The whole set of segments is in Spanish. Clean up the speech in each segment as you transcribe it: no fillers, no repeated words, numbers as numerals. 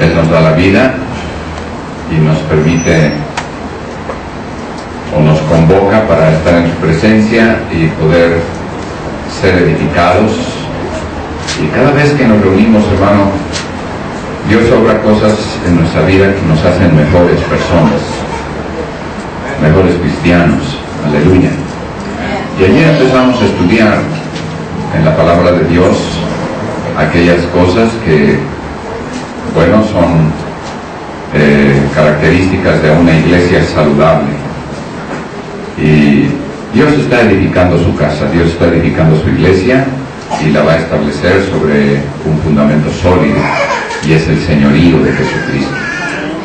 Él nos da la vida y nos permite o nos convoca para estar en su presencia y poder ser edificados. Y cada vez que nos reunimos, hermano, Dios obra cosas en nuestra vida que nos hacen mejores personas, mejores cristianos. Aleluya. Y ayer empezamos a estudiar en la palabra de Dios aquellas cosas que, bueno, son características de una iglesia saludable. Y Dios está edificando su casa, Dios está edificando su iglesia y la va a establecer sobre un fundamento sólido, y es el señorío de Jesucristo.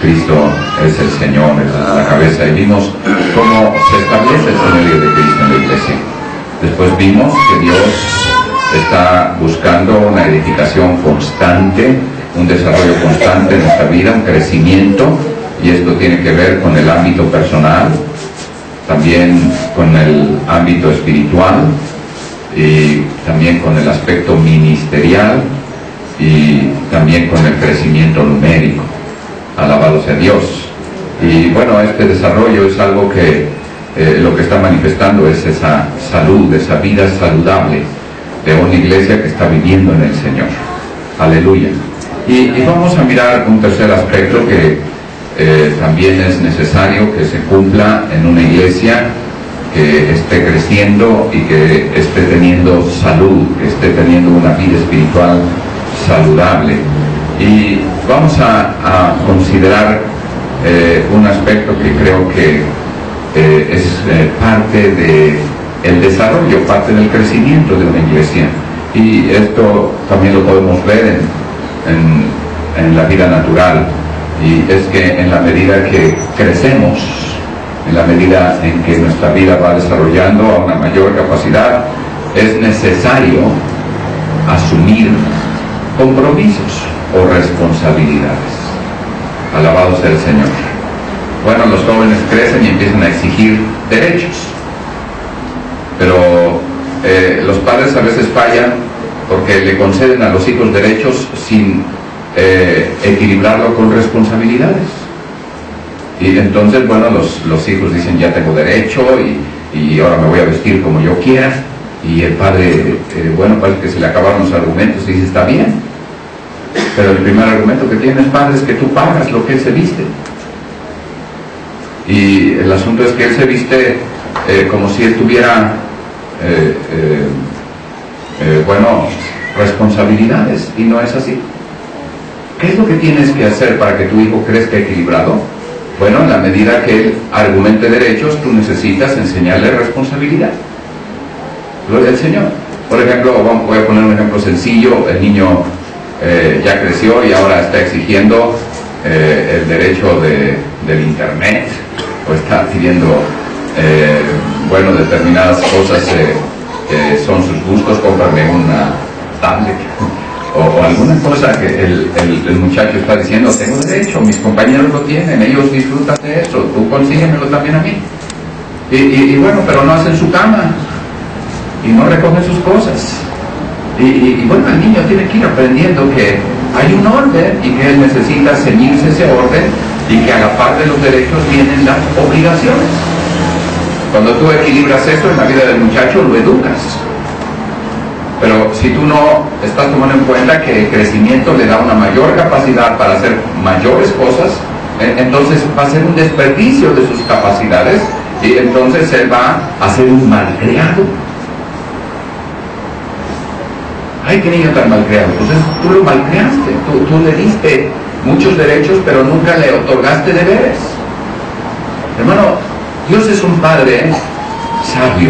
Cristo es el Señor, es la cabeza, y vimos cómo se establece el señorío de Cristo en la iglesia. Después vimos que Dios está buscando una edificación constante, un desarrollo constante en nuestra vida, un crecimiento, y esto tiene que ver con el ámbito personal, también con el ámbito espiritual, y también con el aspecto ministerial, y también con el crecimiento numérico. Alabado sea Dios. Y bueno, este desarrollo es algo que lo que está manifestando es esa salud, esa vida saludable de una iglesia que está viviendo en el Señor. Aleluya. Y vamos a mirar un tercer aspecto que también es necesario que se cumpla en una iglesia que esté creciendo y que esté teniendo salud, que esté teniendo una vida espiritual saludable. Y vamos a considerar un aspecto que creo que es parte del desarrollo, parte del crecimiento de una iglesia. Y esto también lo podemos ver en la vida natural. Y es que en la medida que crecemos, en la medida en que nuestra vida va desarrollando a una mayor capacidad, es necesario asumir compromisos o responsabilidades. Alabado sea el Señor. Bueno, los jóvenes crecen y empiezan a exigir derechos, pero los padres a veces fallan porque le conceden a los hijos derechos sin equilibrarlo con responsabilidades. Y entonces, bueno, los hijos dicen, ya tengo derecho y ahora me voy a vestir como yo quiera. Y el padre, bueno, parece que se le acabaron los argumentos y dice, está bien. Pero el primer argumento que tienes, padre, es que tú pagas lo que él se viste. Y el asunto es que él se viste como si él tuviera, bueno, responsabilidades, y no es así. ¿Qué es lo que tienes que hacer para que tu hijo crezca equilibrado? Bueno, en la medida que él argumente derechos, tú necesitas enseñarle responsabilidad. Gloria al Señor. Por ejemplo, voy a poner un ejemplo sencillo. El niño ya creció y ahora está exigiendo el derecho del internet, o está pidiendo bueno, determinadas cosas que son sus gustos. Cómprame una tablet o alguna cosa que el muchacho está diciendo, tengo derecho, mis compañeros lo tienen, ellos disfrutan de eso, tú consíguemelo también a mí. Y bueno, pero no hacen su cama y no recogen sus cosas. Y bueno, el niño tiene que ir aprendiendo que hay un orden y que él necesita ceñirse ese orden, y que a la par de los derechos vienen las obligaciones. Cuando tú equilibras eso en la vida del muchacho, lo educas. Pero si tú no estás tomando en cuenta que el crecimiento le da una mayor capacidad para hacer mayores cosas, entonces va a ser un desperdicio de sus capacidades, y entonces él va a ser un malcriado. Ay, qué niño tan malcriado. Pues tú lo malcriaste, tú le diste muchos derechos, pero nunca le otorgaste deberes. Hermano, Dios es un Padre sabio,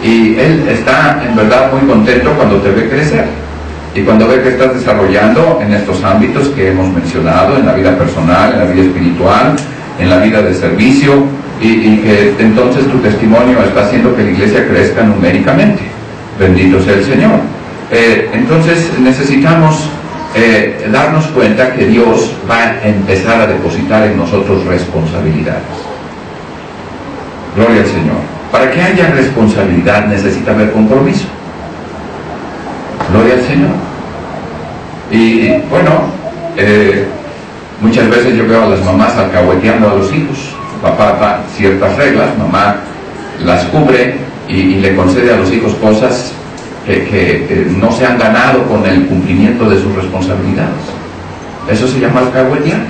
y Él está en verdad muy contento cuando te ve crecer, y cuando ve que estás desarrollando en estos ámbitos que hemos mencionado, en la vida personal, en la vida espiritual, en la vida de servicio, y que entonces tu testimonio está haciendo que la iglesia crezca numéricamente. Bendito sea el Señor. Entonces necesitamos darnos cuenta que Dios va a empezar a depositar en nosotros responsabilidades. Gloria al Señor. Para que haya responsabilidad necesita haber compromiso. Gloria al Señor. Y bueno, Muchas veces yo veo a las mamás alcahueteando a los hijos. Papá da ciertas reglas, mamá las cubre y le concede a los hijos cosas que no se han ganado con el cumplimiento de sus responsabilidades. Eso se llama alcahuetear.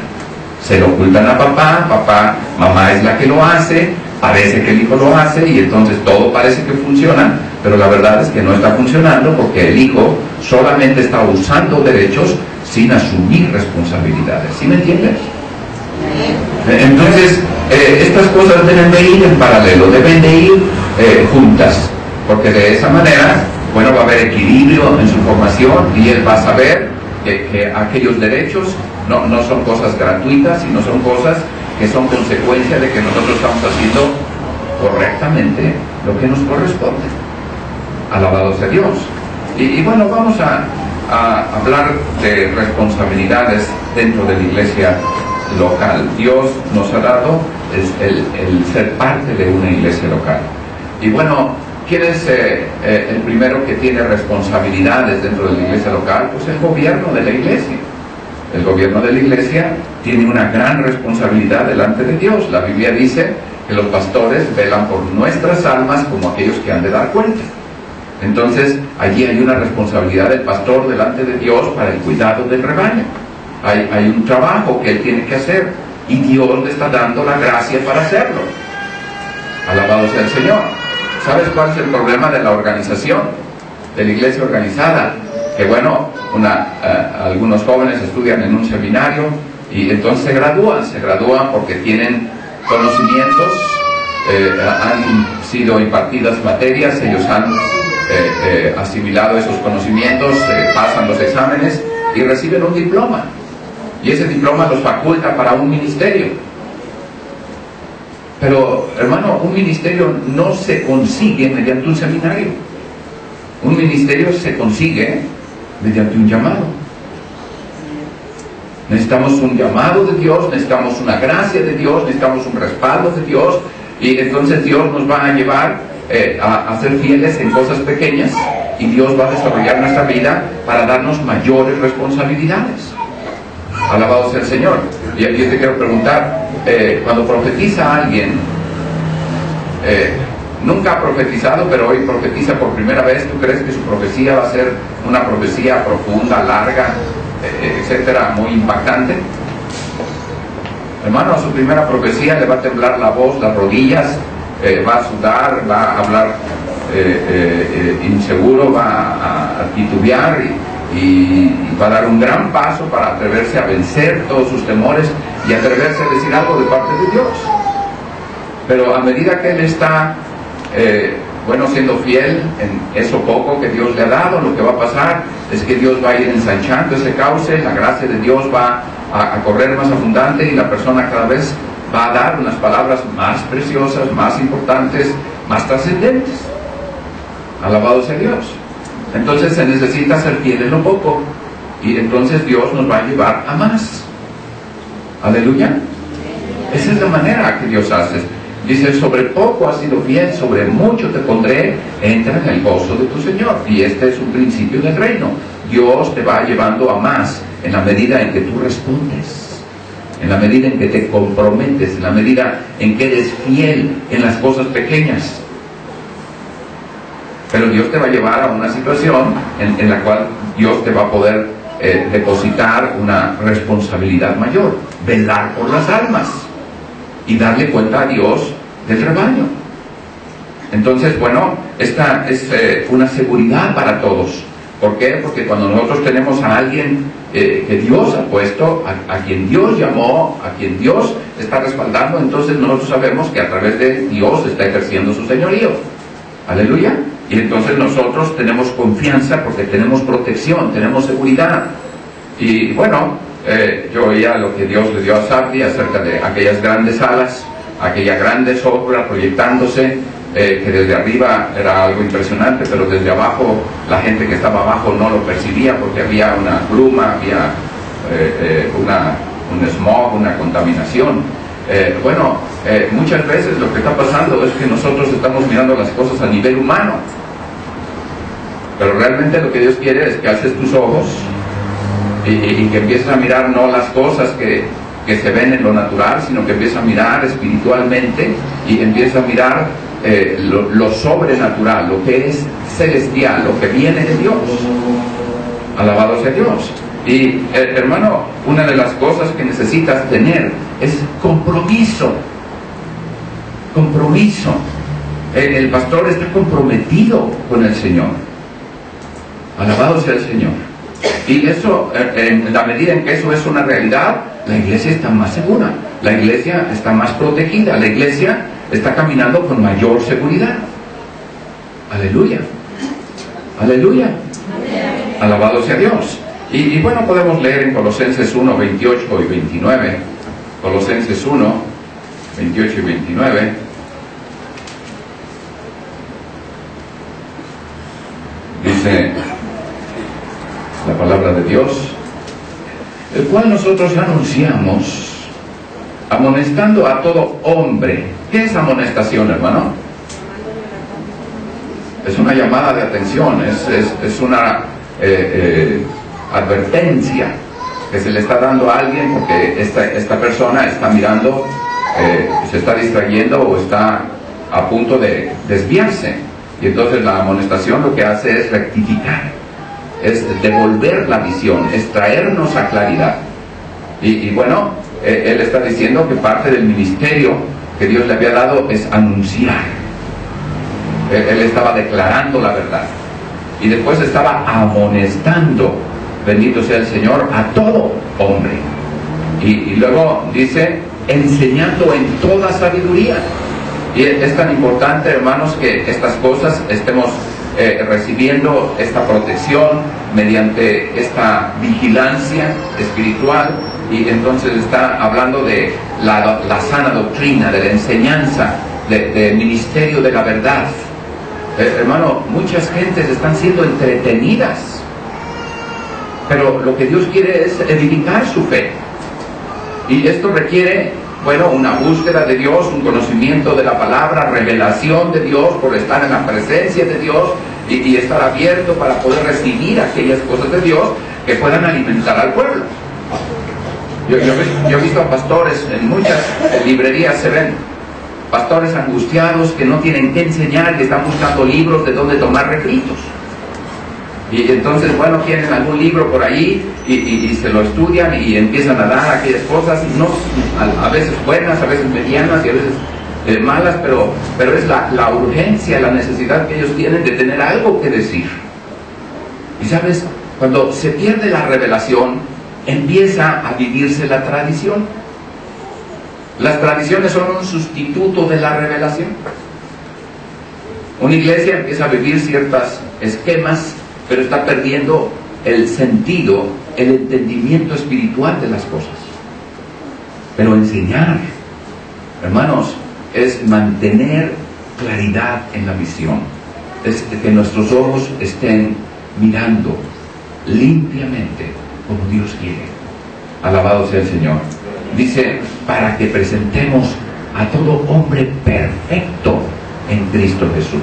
Se lo ocultan a papá, mamá es la que lo hace, parece que el hijo lo hace y entonces todo parece que funciona, pero la verdad es que no está funcionando porque el hijo solamente está usando derechos sin asumir responsabilidades. ¿Sí me entiendes? Entonces, estas cosas deben de ir en paralelo, deben de ir juntas, porque de esa manera, bueno, va a haber equilibrio en su formación y él va a saber que aquellos derechos no son cosas gratuitas, sino son cosas que son consecuencia de que nosotros estamos haciendo correctamente lo que nos corresponde. Alabado sea Dios. Y bueno, vamos a hablar de responsabilidades dentro de la iglesia local. Dios nos ha dado el ser parte de una iglesia local. Y bueno, ¿quién es el primero que tiene responsabilidades dentro de la iglesia local? Pues el gobierno de la iglesia. El gobierno de la iglesia tiene una gran responsabilidad delante de Dios. La Biblia dice que los pastores velan por nuestras almas como aquellos que han de dar cuenta. Entonces, allí hay una responsabilidad del pastor delante de Dios para el cuidado del rebaño. Hay un trabajo que él tiene que hacer y Dios le está dando la gracia para hacerlo. Alabado sea el Señor. ¿Sabes cuál es el problema de la organización, de la iglesia organizada? Que bueno, algunos jóvenes estudian en un seminario y entonces se gradúan porque tienen conocimientos, han sido impartidas materias, ellos han asimilado esos conocimientos, pasan los exámenes y reciben un diploma. Y ese diploma los faculta para un ministerio. Pero, hermano, un ministerio no se consigue mediante un seminario. Un ministerio se consigue mediante un llamado. Necesitamos un llamado de Dios, necesitamos una gracia de Dios, necesitamos un respaldo de Dios, y entonces Dios nos va a llevar a ser fieles en cosas pequeñas, y Dios va a desarrollar nuestra vida para darnos mayores responsabilidades. Alabado sea el Señor. Y yo te quiero preguntar, cuando profetiza alguien, nunca ha profetizado, pero hoy profetiza por primera vez, ¿tú crees que su profecía va a ser una profecía profunda, larga, etcétera, muy impactante? Hermano, a su primera profecía le va a temblar la voz, las rodillas, va a sudar, va a hablar inseguro, va a titubear y va a dar un gran paso para atreverse a vencer todos sus temores y atreverse a decir algo de parte de Dios. Pero a medida que él está siendo fiel en eso poco que Dios le ha dado, lo que va a pasar es que Dios va a ir ensanchando ese cauce, la gracia de Dios va a correr más abundante y la persona cada vez va a dar unas palabras más preciosas, más importantes, más trascendentes. Alabado sea Dios. Entonces se necesita ser fiel en lo poco y entonces Dios nos va a llevar a más. Aleluya. Esa es la manera que Dios hace. Dice, sobre poco has sido fiel, sobre mucho te pondré, entra en el gozo de tu Señor. Y este es un principio del reino. Dios te va llevando a más en la medida en que tú respondes, en la medida en que te comprometes, en la medida en que eres fiel en las cosas pequeñas. Pero Dios te va a llevar a una situación en la cual Dios te va a poder depositar una responsabilidad mayor, velar por las almas y darle cuenta a Dios del rebaño. Entonces, bueno, esta es una seguridad para todos. ¿Por qué? Porque cuando nosotros tenemos a alguien que Dios ha puesto, a quien Dios llamó, a quien Dios está respaldando, entonces nosotros sabemos que a través de Dios está ejerciendo su señorío. Aleluya. Y entonces nosotros tenemos confianza porque tenemos protección, tenemos seguridad. Y bueno, yo oía lo que Dios le dio a Sabdi acerca de aquellas grandes alas, aquella grande sombra proyectándose, que desde arriba era algo impresionante, pero desde abajo la gente que estaba abajo no lo percibía porque había una bruma, había un smog, una contaminación. Muchas veces lo que está pasando es que nosotros estamos mirando las cosas a nivel humano, pero realmente lo que Dios quiere es que alces tus ojos y que empieza a mirar no las cosas que se ven en lo natural, sino que empieza a mirar espiritualmente y empieza a mirar lo sobrenatural, lo que es celestial, lo que viene de Dios. Alabado sea Dios. Y hermano, una de las cosas que necesitas tener es compromiso. Compromiso. El pastor está comprometido con el Señor. Alabado sea el Señor. Y eso, en la medida en que eso es una realidad, la iglesia está más segura, la iglesia está más protegida, la iglesia está caminando con mayor seguridad. Aleluya. Aleluya. Alabado sea Dios. Y bueno, podemos leer en Colosenses 1, 28 y 29. Colosenses 1, 28 y 29. Dice la palabra de Dios, el cual nosotros anunciamos, amonestando a todo hombre. ¿Qué es amonestación, hermano? Es una llamada de atención, es una advertencia que se le está dando a alguien porque esta persona está mirando, se está distrayendo o está a punto de desviarse. Y entonces la amonestación lo que hace es rectificar, es devolver la visión, es traernos a claridad. Y bueno, él está diciendo que parte del ministerio que Dios le había dado es anunciar. Él estaba declarando la verdad y después estaba amonestando, bendito sea el Señor, a todo hombre. Y luego dice, enseñando en toda sabiduría. Y es tan importante, hermanos, que estas cosas estemos recibiendo esta protección mediante esta vigilancia espiritual. Y entonces está hablando de la sana doctrina, de la enseñanza, del ministerio de la verdad. Hermano, muchas gentes están siendo entretenidas, pero lo que Dios quiere es edificar su fe. Y esto requiere, bueno, una búsqueda de Dios, un conocimiento de la palabra, revelación de Dios, por estar en la presencia de Dios y estar abierto para poder recibir aquellas cosas de Dios que puedan alimentar al pueblo. Yo he visto a pastores, en muchas librerías se ven pastores angustiados que no tienen que enseñar, que están buscando libros de donde tomar refritos. Y entonces, bueno, tienen algún libro por ahí y se lo estudian y empiezan a dar aquellas cosas, no, a veces buenas, a veces medianas y a veces malas, pero es la urgencia, la necesidad que ellos tienen de tener algo que decir. Y sabes, cuando se pierde la revelación, empieza a vivirse la tradición. Las tradiciones son un sustituto de la revelación. Una iglesia empieza a vivir ciertos esquemas, pero está perdiendo el sentido, el entendimiento espiritual de las cosas. Pero enseñar, hermanos, es mantener claridad en la visión, es que nuestros ojos estén mirando limpiamente como Dios quiere. Alabado sea el Señor. Dice, para que presentemos a todo hombre perfecto en Cristo Jesús.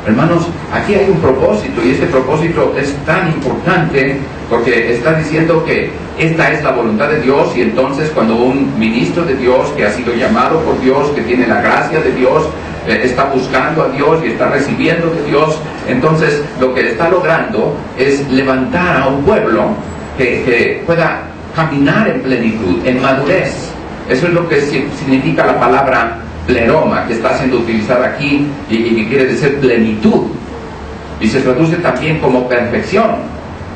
Hermanos, aquí hay un propósito, y este propósito es tan importante porque está diciendo que esta es la voluntad de Dios. Y entonces cuando un ministro de Dios que ha sido llamado por Dios, que tiene la gracia de Dios, está buscando a Dios y está recibiendo de Dios, entonces lo que está logrando es levantar a un pueblo que pueda caminar en plenitud, en madurez. Eso es lo que significa la palabra pleroma, que está siendo utilizada aquí y quiere decir plenitud, y se traduce también como perfección,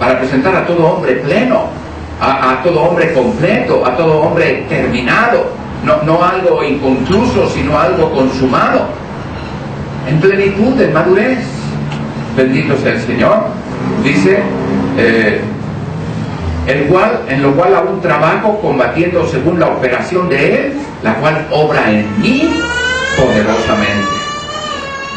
para presentar a todo hombre pleno, a todo hombre completo, a todo hombre terminado, no algo inconcluso, sino algo consumado, en plenitud, en madurez. Bendito sea el Señor. Dice, en lo cual aún trabajo combatiendo según la operación de Él, la cual obra en mí poderosamente.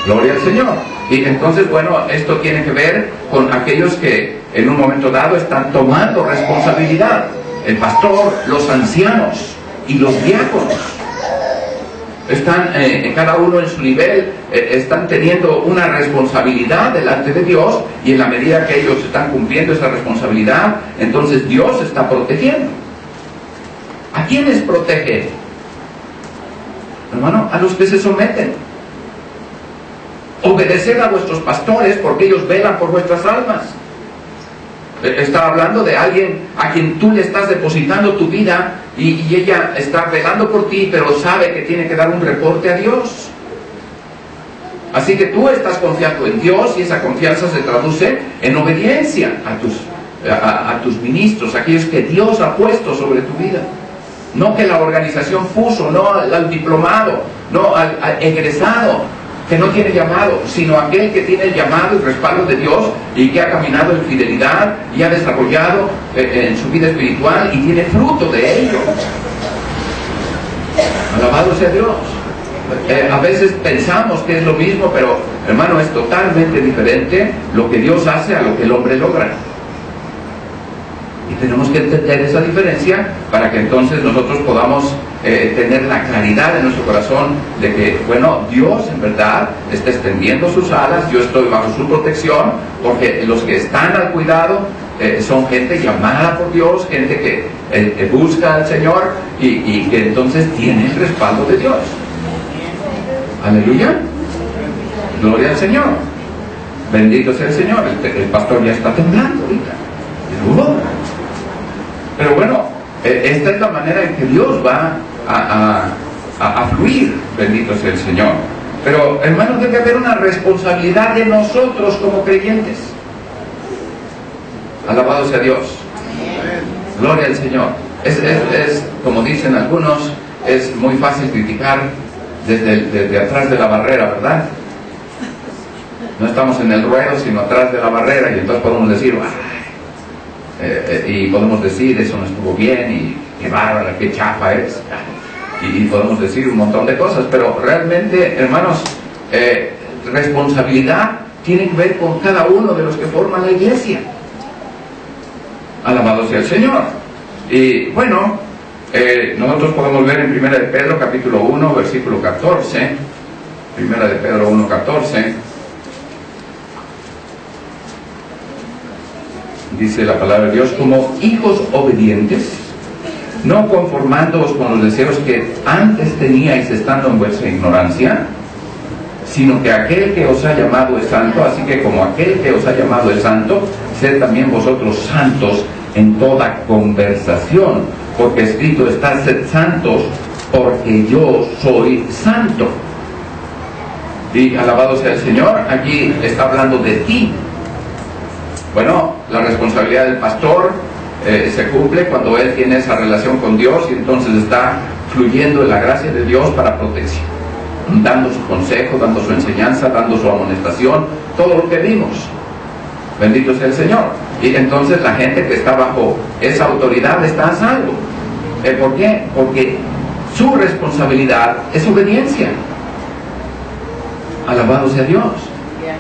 Gloria al Señor. Y entonces, bueno, esto tiene que ver con aquellos que en un momento dado están tomando responsabilidad. El pastor, los ancianos y los diáconos. están cada uno en su nivel, están teniendo una responsabilidad delante de Dios, y en la medida que ellos están cumpliendo esa responsabilidad, entonces Dios está protegiendo. ¿A quiénes protege? Hermano, a los que se someten. Obedeced a vuestros pastores, porque ellos velan por vuestras almas. Está hablando de alguien a quien tú le estás depositando tu vida, y ella está velando por ti, pero sabe que tiene que dar un reporte a Dios. Así que tú estás confiando en Dios, y esa confianza se traduce en obediencia a tus ministros, aquellos que Dios ha puesto sobre tu vida. No que la organización puso, no al diplomado, no al egresado que no tiene llamado, sino aquel que tiene el llamado y respaldo de Dios, y que ha caminado en fidelidad y ha desarrollado en su vida espiritual y tiene fruto de ello. Alabado sea Dios. A veces pensamos que es lo mismo, pero hermano, es totalmente diferente lo que Dios hace a lo que el hombre logra. Y tenemos que entender esa diferencia para que entonces nosotros podamos tener la claridad en nuestro corazón de que, bueno, Dios en verdad está extendiendo sus alas, yo estoy bajo su protección, porque los que están al cuidado son gente llamada por Dios, gente que busca al Señor, y que entonces tiene el respaldo de Dios. Aleluya. Gloria al Señor. Bendito sea el Señor. El pastor ya está temblando ahorita. Pero bueno, esta es la manera en que Dios va a fluir. Bendito sea el Señor. Pero hermanos, debe haber una responsabilidad de nosotros como creyentes. Alabado sea Dios. Gloria al Señor. Es como dicen algunos, es muy fácil criticar desde atrás de la barrera, ¿verdad? No estamos en el ruedo, sino atrás de la barrera, y entonces podemos decir, y podemos decir, eso no estuvo bien, y qué bárbara, qué chafa es, y podemos decir un montón de cosas, pero realmente, hermanos, responsabilidad tiene que ver con cada uno de los que forman la iglesia. Alabado sea el Señor. Y bueno, nosotros podemos ver en 1 de Pedro capítulo 1 versículo 14, 1 de Pedro 1, 14, dice la palabra de Dios: como hijos obedientes, no conformándoos con los deseos que antes teníais estando en vuestra ignorancia, sino que aquel que os ha llamado es santo, así que como aquel que os ha llamado es santo, sed también vosotros santos en toda conversación, porque escrito está: sed santos, porque yo soy santo. Y alabado sea el Señor, aquí está hablando de ti. Bueno, la responsabilidad del pastor se cumple cuando él tiene esa relación con Dios, y entonces está fluyendo en la gracia de Dios para protección, dando su consejo, dando su enseñanza, dando su amonestación, todo lo que vimos. Bendito sea el Señor. Y entonces la gente que está bajo esa autoridad está a salvo. ¿Por qué? Porque su responsabilidad es obediencia. Alabado sea Dios.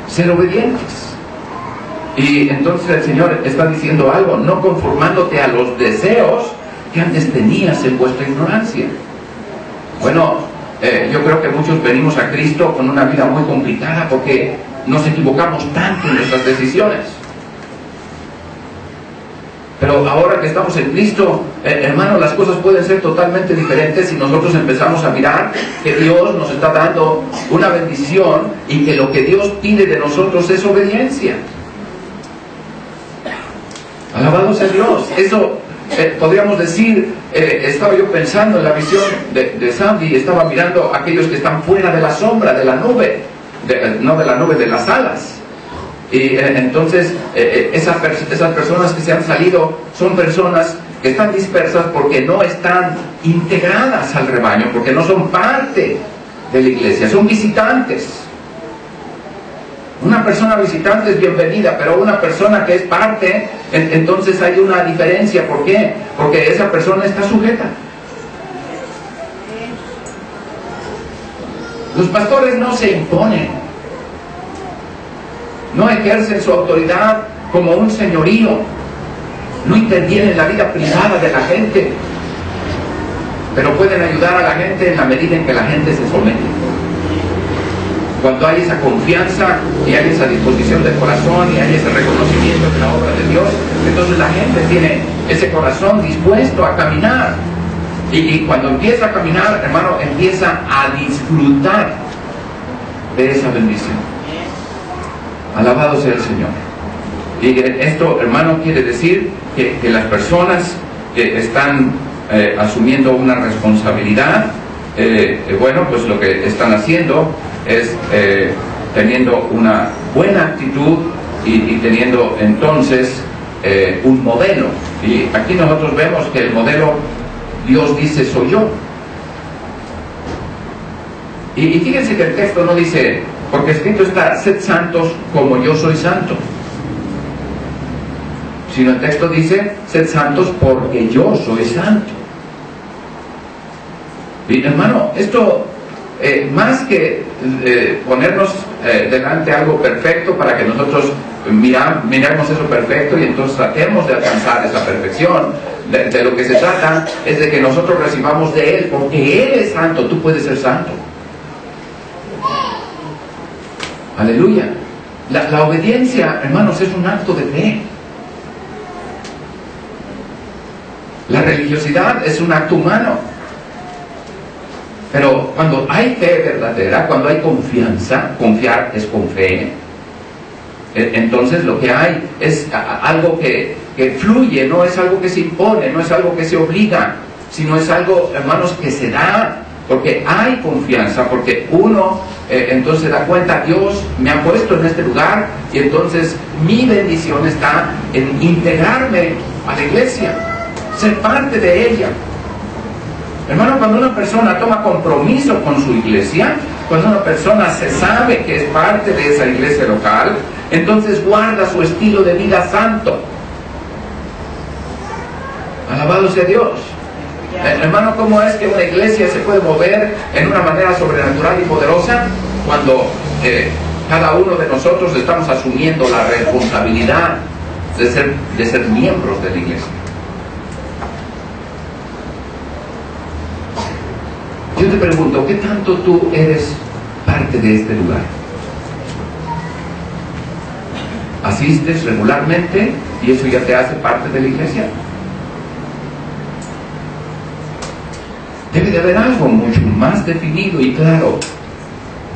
Ser obedientes. Y entonces el Señor está diciendo algo: no conformándote a los deseos que antes tenías en vuestra ignorancia. Bueno, yo creo que muchos venimos a Cristo con una vida muy complicada porque nos equivocamos tanto en nuestras decisiones. Pero ahora que estamos en Cristo, hermano, las cosas pueden ser totalmente diferentes si nosotros empezamos a mirar que Dios nos está dando una bendición, y que lo que Dios pide de nosotros es obediencia. Alabado sea Dios. Eso podríamos decir, estaba yo pensando en la visión de Sandy, estaba mirando a aquellos que están fuera de la sombra, de la nube, no de la nube, de las alas. Y entonces esas personas que se han salido son personas que están dispersas porque no están integradas al rebaño, porque no son parte de la iglesia, son visitantes. Una persona visitante es bienvenida, pero una persona que es parte, entonces hay una diferencia. ¿Por qué? Porque esa persona está sujeta. Los pastores no se imponen, no ejercen su autoridad como un señorío, no intervienen en la vida privada de la gente. pero pueden ayudar a la gente en la medida en que la gente se somete. Cuando hay esa confianza y hay esa disposición del corazón y hay ese reconocimiento de la obra de Dios, entonces la gente tiene ese corazón dispuesto a caminar. Y cuando empieza a caminar, hermano, empieza a disfrutar de esa bendición. Alabado sea el Señor. Y esto, hermano, quiere decir que las personas que están asumiendo una responsabilidad, bueno, pues lo que están haciendo es teniendo una buena actitud y teniendo entonces un modelo. Y aquí nosotros vemos que el modelo, Dios dice, soy yo. Y fíjense que el texto no dice, porque escrito está, sed santos como yo soy santo. Sino el texto dice, sed santos porque yo soy santo. Y hermano, esto, más que ponernos delante algo perfecto para que nosotros miremos eso perfecto y entonces tratemos de alcanzar esa perfección, de lo que se trata es de que nosotros recibamos de Él, porque Él es santo, tú puedes ser santo. Aleluya. La obediencia, hermanos, es un acto de fe. La religiosidad es un acto humano. Pero cuando hay fe verdadera, cuando hay confianza, confiar es con fe, entonces lo que hay es algo que fluye, no es algo que se impone, no es algo que se obliga, sino es algo, hermanos, que se da, porque hay confianza, porque uno entonces se da cuenta, Dios me ha puesto en este lugar, y entonces mi bendición está en integrarme a la iglesia, ser parte de ella. Hermano, cuando una persona toma compromiso con su iglesia, cuando una persona se sabe que es parte de esa iglesia local, entonces guarda su estilo de vida santo. Alabado sea Dios. Hermano, ¿cómo es que una iglesia se puede mover en una manera sobrenatural y poderosa? Cuando cada uno de nosotros estamos asumiendo la responsabilidad de ser miembros de la iglesia. Yo te pregunto, ¿qué tanto tú eres parte de este lugar? ¿Asistes regularmente y eso ya te hace parte de la iglesia? Debe de haber algo mucho más definido y claro.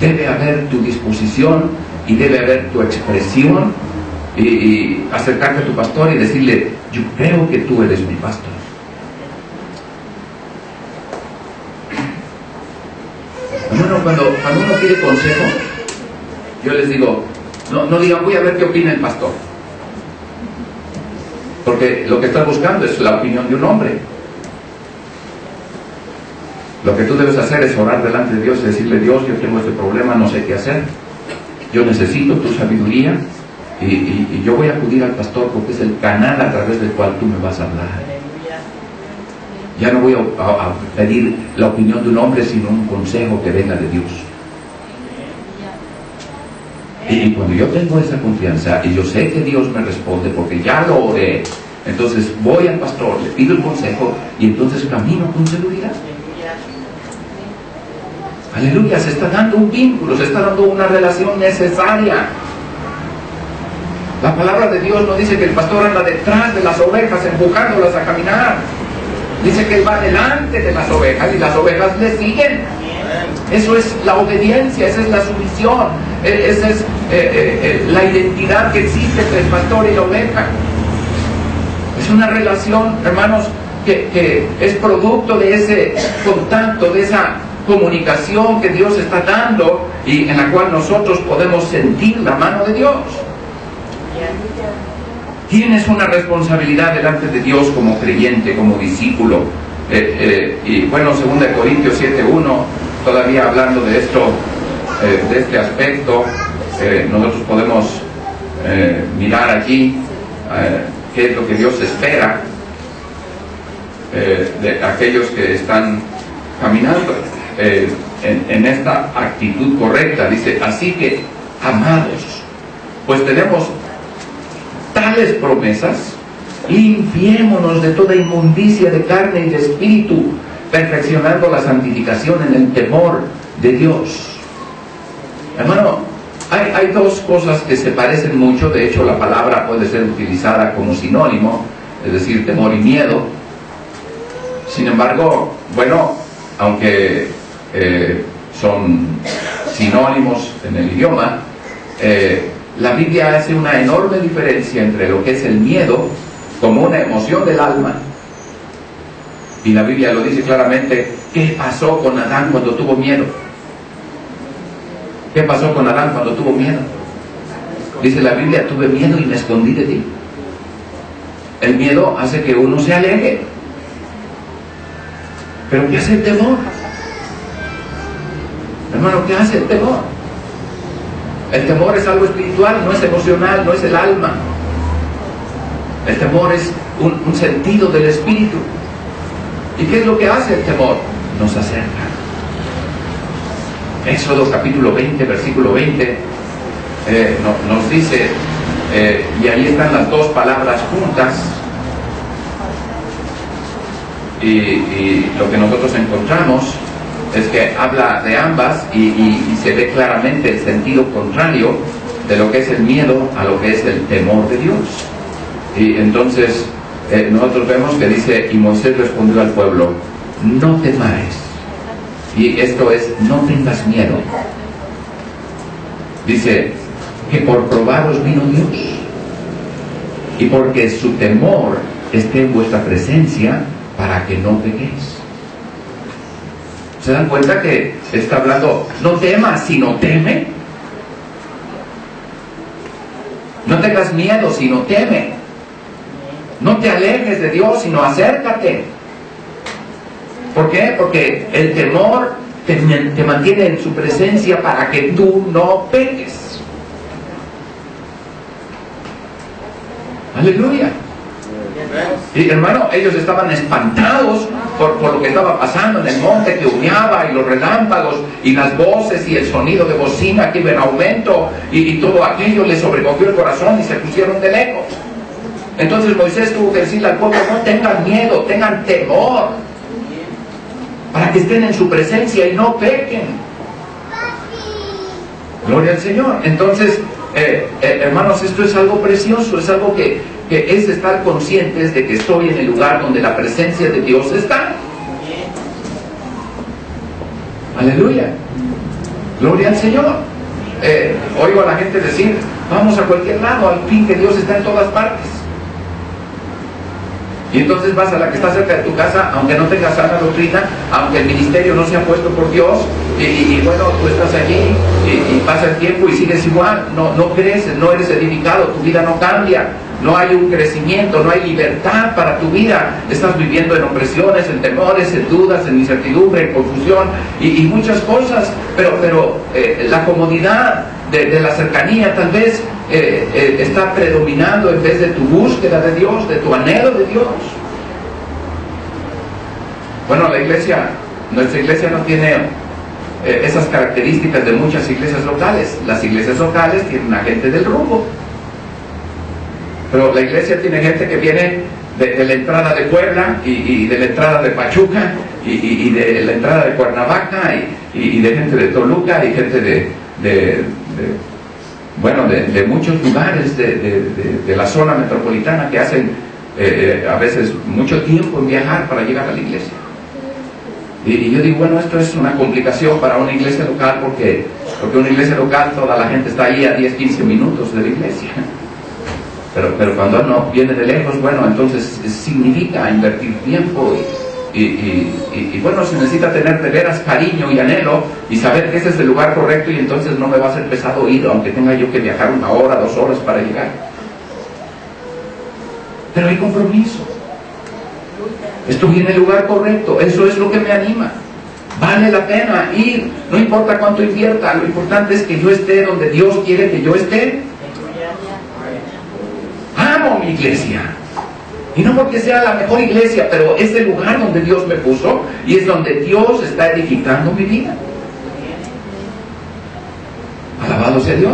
Debe haber tu disposición y debe haber tu expresión y acercarte a tu pastor y decirle, yo creo que tú eres mi pastor. Cuando uno pide consejo, yo les digo, no digan, voy a ver qué opina el pastor. Porque lo que estás buscando es la opinión de un hombre. Lo que tú debes hacer es orar delante de Dios y decirle, Dios, yo tengo este problema, no sé qué hacer. Yo necesito tu sabiduría y yo voy a acudir al pastor porque es el canal a través del cual tú me vas a hablar. Ya no voy a pedir la opinión de un hombre, sino un consejo que venga de Dios. Y cuando yo tengo esa confianza y yo sé que Dios me responde porque ya lo oré, entonces voy al pastor, le pido el consejo y entonces camino con seguridad. Aleluya, se está dando un vínculo, se está dando una relación necesaria. La palabra de Dios no dice que el pastor anda detrás de las ovejas empujándolas a caminar. Dice que Él va delante de las ovejas y las ovejas le siguen. Eso es la obediencia, esa es la sumisión, esa es la identidad que existe entre el pastor y la oveja. Es una relación, hermanos, que es producto de ese contacto, de esa comunicación que Dios está dando y en la cual nosotros podemos sentir la mano de Dios. Tienes una responsabilidad delante de Dios como creyente, como discípulo. Y bueno, 2 Corintios 7:1, todavía hablando de esto, de este aspecto, nosotros podemos mirar aquí qué es lo que Dios espera de aquellos que están caminando en esta actitud correcta. Dice, así que, amados, pues tenemos tales promesas, limpiémonos de toda inmundicia de carne y de espíritu, perfeccionando la santificación en el temor de Dios. Hermano, hay dos cosas que se parecen mucho. De hecho, la palabra puede ser utilizada como sinónimo, es decir, temor y miedo. Sin embargo, bueno, aunque son sinónimos en el idioma, la Biblia hace una enorme diferencia entre lo que es el miedo como una emoción del alma, y la Biblia lo dice claramente. ¿Qué pasó con Adán cuando tuvo miedo? ¿Qué pasó con Adán cuando tuvo miedo? Dice la Biblia: tuve miedo y me escondí de ti. El miedo hace que uno se aleje. ¿Pero qué hace el temor? Hermano, ¿qué hace el temor? El temor es algo espiritual, no es emocional, no es el alma. El temor es un sentido del espíritu. ¿Y qué es lo que hace el temor? Nos acerca. Éxodo capítulo 20, versículo 20, nos dice, y ahí están las dos palabras juntas, y lo que nosotros encontramos es que habla de ambas, y se ve claramente el sentido contrario de lo que es el miedo a lo que es el temor de Dios. Y entonces nosotros vemos que dice: y Moisés respondió al pueblo: no temáis. Y esto es: no tengas miedo. Dice que por probaros vino Dios, y porque su temor esté en vuestra presencia, para que no pequéis. ¿Se dan cuenta que está hablando? No temas, sino teme. No tengas miedo, sino teme. No te alejes de Dios, sino acércate. ¿Por qué? Porque el temor te mantiene en su presencia para que tú no peques. Aleluya. Y hermano, ellos estaban espantados por lo que estaba pasando en el monte, que humeaba, y los relámpagos, y las voces, y el sonido de bocina que iba en aumento, y todo aquello les sobrecogió el corazón, y se pusieron de lejos. Entonces Moisés tuvo que decirle al pueblo: no tengan miedo, tengan temor, para que estén en su presencia y no pequen. Gloria al Señor. Entonces, hermanos, esto es algo precioso, es algo que es estar conscientes de que estoy en el lugar donde la presencia de Dios está. Aleluya. Gloria al Señor. Oigo a la gente decir: vamos a cualquier lado, al fin que Dios está en todas partes. Y entonces vas a la que está cerca de tu casa, aunque no tengas sana doctrina, aunque el ministerio no sea puesto por Dios, y bueno, tú estás allí, y pasa el tiempo y sigues igual, no creces, no eres edificado, tu vida no cambia, no hay un crecimiento, no hay libertad para tu vida. Estás viviendo en opresiones, en temores, en dudas, en incertidumbre, en confusión, y muchas cosas, pero la comodidad de la cercanía tal vez está predominando en vez de tu búsqueda de Dios, de tu anhelo de Dios. Bueno, nuestra iglesia no tiene esas características de muchas iglesias locales. Las iglesias locales tienen a gente del rumbo, pero la iglesia tiene gente que viene de la entrada de Puebla, y de la entrada de Pachuca, y de la entrada de Cuernavaca, y de gente de Toluca, y gente de muchos lugares de la zona metropolitana, que hacen a veces mucho tiempo en viajar para llegar a la iglesia. Y yo digo, bueno, esto es una complicación para una iglesia local, porque una iglesia local toda la gente está ahí a 10-15 minutos de la iglesia. Pero cuando uno viene de lejos, bueno, entonces significa invertir tiempo, y bueno, se necesita tener de veras cariño y anhelo, y saber que ese es el lugar correcto, y entonces no me va a ser pesado ir, aunque tenga yo que viajar 1 hora, 2 horas para llegar. Pero hay compromiso. Estoy en el lugar correcto, eso es lo que me anima. Vale la pena ir, no importa cuánto invierta, lo importante es que yo esté donde Dios quiere que yo esté. Amo mi iglesia, y no porque sea la mejor iglesia, pero es el lugar donde Dios me puso, y es donde Dios está edificando mi vida. Alabado sea Dios.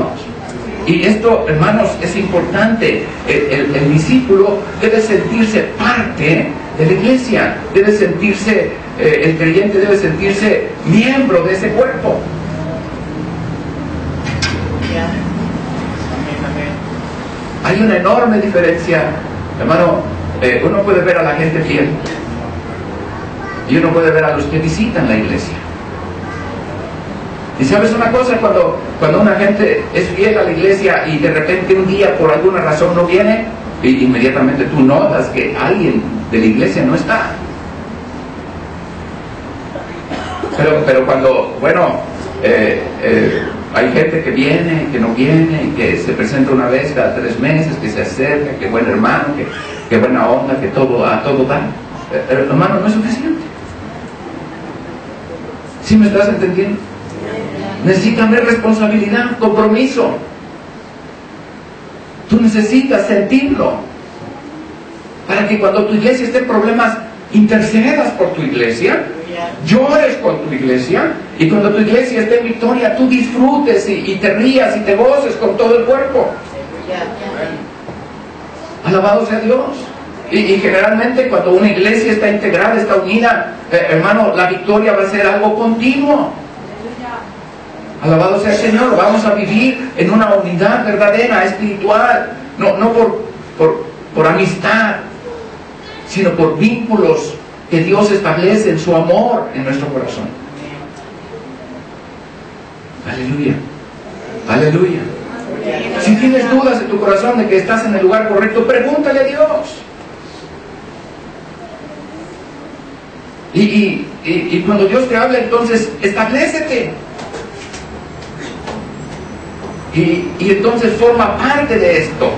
Y esto, hermanos, es importante. El discípulo debe sentirse parte de la iglesia, debe sentirse el creyente debe sentirse miembro de ese cuerpo. Hay una enorme diferencia, hermano. Uno puede ver a la gente fiel y uno puede ver a los que visitan la iglesia. Y sabes una cosa, cuando una gente es fiel a la iglesia y de repente un día por alguna razón no viene, inmediatamente tú notas que alguien de la iglesia no está. Pero cuando, bueno, hay gente que viene, que no viene, que se presenta una vez cada 3 meses, que se acerca, que buen hermano, que buena onda, que todo da. Hermano, no es suficiente. ¿Sí me estás entendiendo? Necesitan ver responsabilidad, compromiso. Tú necesitas sentirlo para que cuando tu iglesia esté en problemas, intercedas por tu iglesia, llores con tu iglesia, y cuando tu iglesia esté en victoria, tú disfrutes y te rías y te goces con todo el cuerpo. Alabado sea Dios. Y generalmente cuando una iglesia está integrada, está unida, hermano, la victoria va a ser algo continuo. Alabado sea el Señor. Vamos a vivir en una unidad verdadera, espiritual, no por amistad, sino por vínculos que Dios establece en su amor en nuestro corazón. Aleluya, aleluya. Si tienes dudas en tu corazón de que estás en el lugar correcto, pregúntale a Dios. Y cuando Dios te habla, entonces establécete. Y entonces forma parte de esto,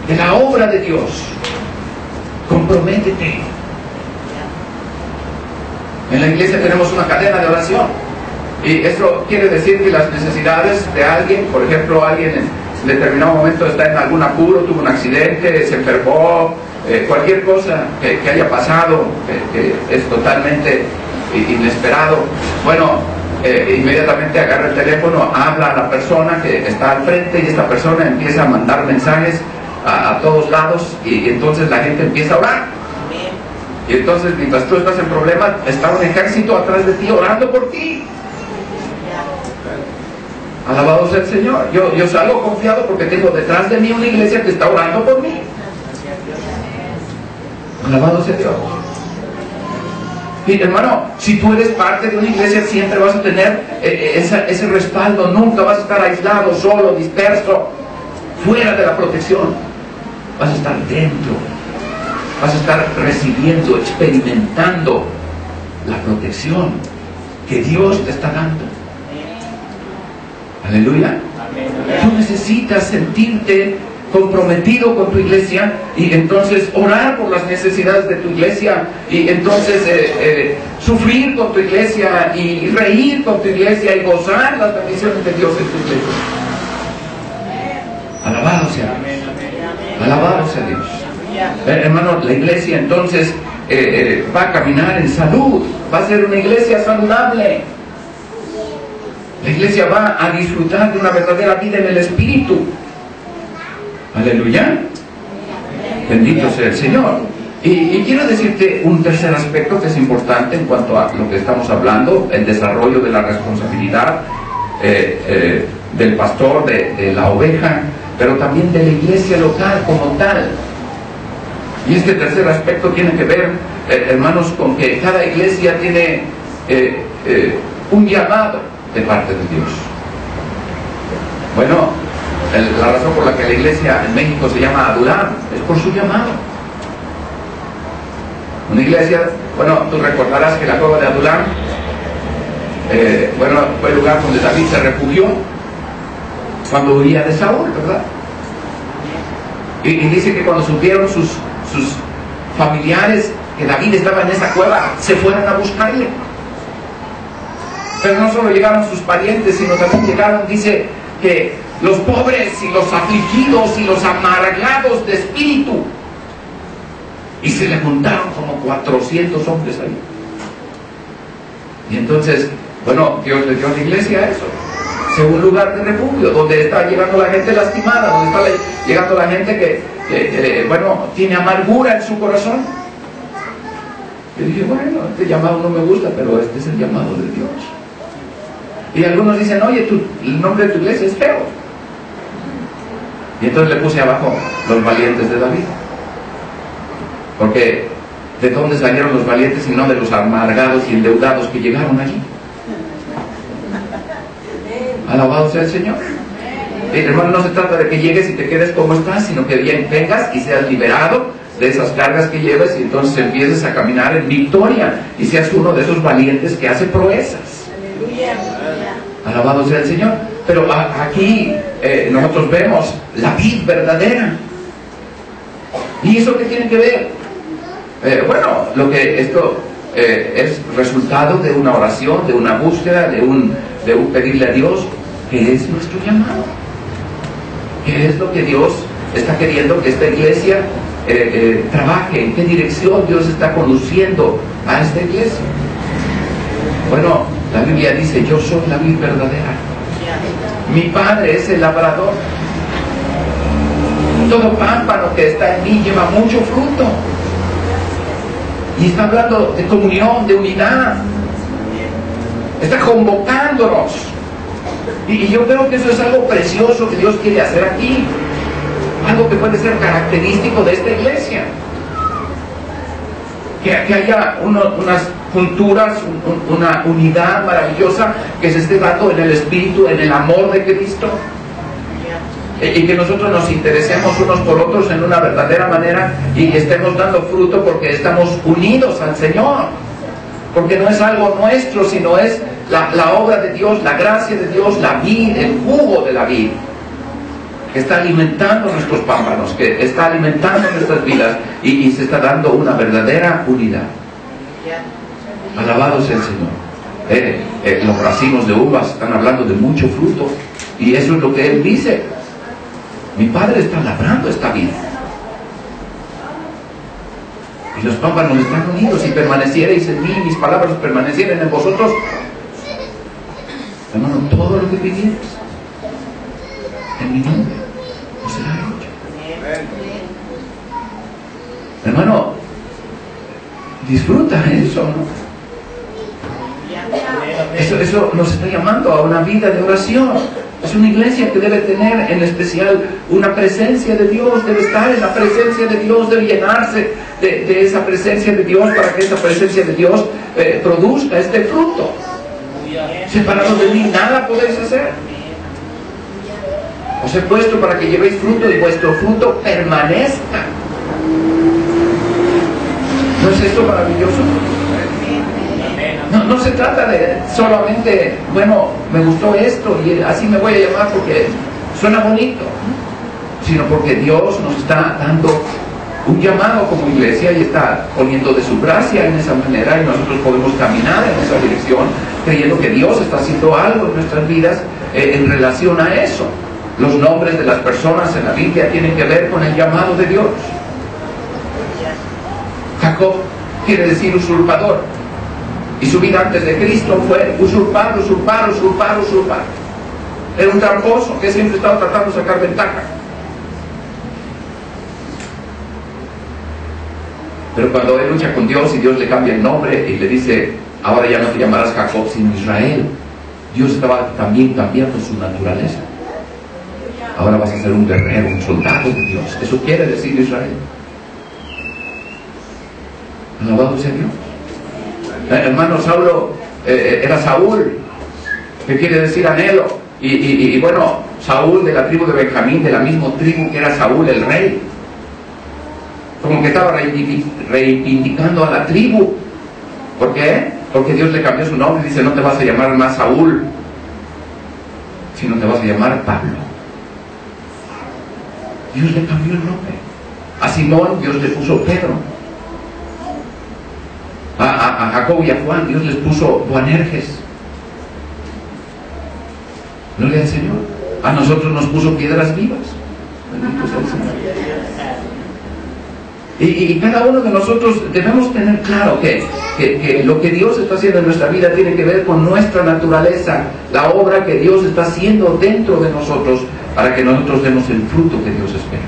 de la obra de Dios. Comprométete. En la iglesia tenemos una cadena de oración, y eso quiere decir que las necesidades de alguien, por ejemplo, alguien en determinado momento está en algún apuro, tuvo un accidente, se enfermó, cualquier cosa que haya pasado, que es totalmente inesperado, bueno, inmediatamente agarra el teléfono, habla a la persona que está al frente, y esta persona empieza a mandar mensajes a todos lados, y entonces la gente empieza a orar. Y entonces, mientras tú estás en problemas, está un ejército atrás de ti orando por ti. Alabado sea el Señor. Yo salgo confiado porque tengo detrás de mí una iglesia que está orando por mí. Alabado sea Dios. Y hermano, si tú eres parte de una iglesia, siempre vas a tener ese respaldo. Nunca vas a estar aislado, solo, disperso, fuera de la protección. Vas a estar dentro. Vas a estar recibiendo, experimentando la protección que Dios te está dando. Aleluya. Tú necesitas sentirte comprometido con tu iglesia, y entonces orar por las necesidades de tu iglesia, y entonces sufrir con tu iglesia, y reír con tu iglesia, y gozar las bendiciones de Dios en tu iglesia. Alabado sea Dios. Alabado sea Dios. Hermano, la iglesia entonces va a caminar en salud, va a ser una iglesia saludable. La iglesia va a disfrutar de una verdadera vida en el Espíritu. Aleluya. Bendito sea el Señor. Y quiero decirte un tercer aspecto que es importante en cuanto a lo que estamos hablando, el desarrollo de la responsabilidad del pastor, de la oveja, pero también de la iglesia local como tal. Y este tercer aspecto tiene que ver, hermanos, con que cada iglesia tiene un llamado de parte de Dios. Bueno, la razón por la que la iglesia en México se llama Adulam es por su llamado. Una iglesia, bueno, tú recordarás que la cueva de Adulam, bueno, fue el lugar donde David se refugió cuando huía de Saúl, ¿verdad? Y dice que cuando supieron sus familiares que David estaba en esa cueva, se fueron a buscarle. Pero no solo llegaron sus parientes, sino también llegaron, dice, que los pobres y los afligidos y los amargados de espíritu. Y se le juntaron como 400 hombres ahí. Y entonces, bueno, Dios le dio a la iglesia eso, un lugar de refugio, donde está llegando la gente lastimada, donde está llegando la gente que bueno, tiene amargura en su corazón. Yo dije, bueno, este llamado no me gusta, pero este es el llamado de Dios. Y algunos dicen, oye, el nombre de tu iglesia es feo. Y entonces le puse abajo, los valientes de David. Porque, ¿de dónde salieron los valientes y no de los amargados y endeudados que llegaron allí? Alabado sea el Señor. Hermano, no se trata de que llegues y te quedes como estás, sino que bien vengas y seas liberado de esas cargas que lleves y entonces empieces a caminar en victoria y seas uno de esos valientes que hace proezas. Alabado sea el Señor. Pero aquí nosotros vemos la vid verdadera. ¿Y eso qué tiene que ver? Bueno, lo que esto es resultado de una oración, de una búsqueda, de un pedirle a Dios qué es nuestro llamado, qué es lo que Dios está queriendo que esta iglesia trabaje, en qué dirección Dios está conduciendo a esta iglesia. Bueno, la Biblia dice, yo soy la vid verdadera, mi Padre es el labrador, todo pámpano que está en mí lleva mucho fruto. Y está hablando de comunión, de unidad. Está convocándonos. Y yo creo que eso es algo precioso que Dios quiere hacer aquí. Algo que puede ser característico de esta iglesia. Que haya unas junturas, una unidad maravillosa que se esté dando en el Espíritu, en el amor de Cristo. Y que nosotros nos interesemos unos por otros en una verdadera manera y estemos dando fruto porque estamos unidos al Señor, porque no es algo nuestro, sino es la obra de Dios, la gracia de Dios, la vid, el jugo de la vid que está alimentando nuestros pámpanos, que está alimentando nuestras vidas y se está dando una verdadera unidad. Alabado sea el Señor. Los racimos de uvas están hablando de mucho fruto y eso es lo que Él dice. Mi Padre está labrando esta vida. Y los pámpanos están unidos. Si permanecierais en mí, mis palabras permanecieran en vosotros, hermano, todo lo que pidierais en mi nombre os será hecho. Hermano, disfruta eso, ¿no? Eso nos está llamando a una vida de oración. Es una iglesia que debe tener en especial una presencia de Dios, debe estar en la presencia de Dios, debe llenarse de esa presencia de Dios para que esa presencia de Dios produzca este fruto. Separados de mí nada podéis hacer. Os he puesto para que llevéis fruto y vuestro fruto permanezca. ¿No es esto maravilloso? No se trata de solamente, bueno, me gustó esto y así me voy a llamar porque suena bonito, sino porque Dios nos está dando un llamado como iglesia y está poniendo de su gracia en esa manera y nosotros podemos caminar en esa dirección creyendo que Dios está haciendo algo en nuestras vidas en relación a eso. Los nombres de las personas en la Biblia tienen que ver con el llamado de Dios. Jacob quiere decir usurpador. Y su vida antes de Cristo fue usurpar. Era un tramposo que siempre estaba tratando de sacar ventaja. Pero cuando él lucha con Dios y Dios le cambia el nombre y le dice, ahora ya no te llamarás Jacob sino Israel, Dios estaba también cambiando su naturaleza. Ahora vas a ser un guerrero, un soldado de Dios. Eso quiere decir Israel. Alabado sea Dios. Hermano, Saulo era Saúl, que quiere decir anhelo. Y bueno, Saúl de la tribu de Benjamín, de la misma tribu que era Saúl el rey. Como que estaba reivindicando a la tribu. ¿Por qué? Porque Dios le cambió su nombre y dice, no te vas a llamar más Saúl, sino te vas a llamar Pablo. Dios le cambió el nombre. A Simón Dios le puso Pedro. A Jacob y a Juan Dios les puso Boanerges. Gloria al Señor. A nosotros nos puso piedras vivas. Bendito sea el Señor. Y cada uno de nosotros debemos tener claro que lo que Dios está haciendo en nuestra vida tiene que ver con nuestra naturaleza, la obra que Dios está haciendo dentro de nosotros para que nosotros demos el fruto que Dios espera.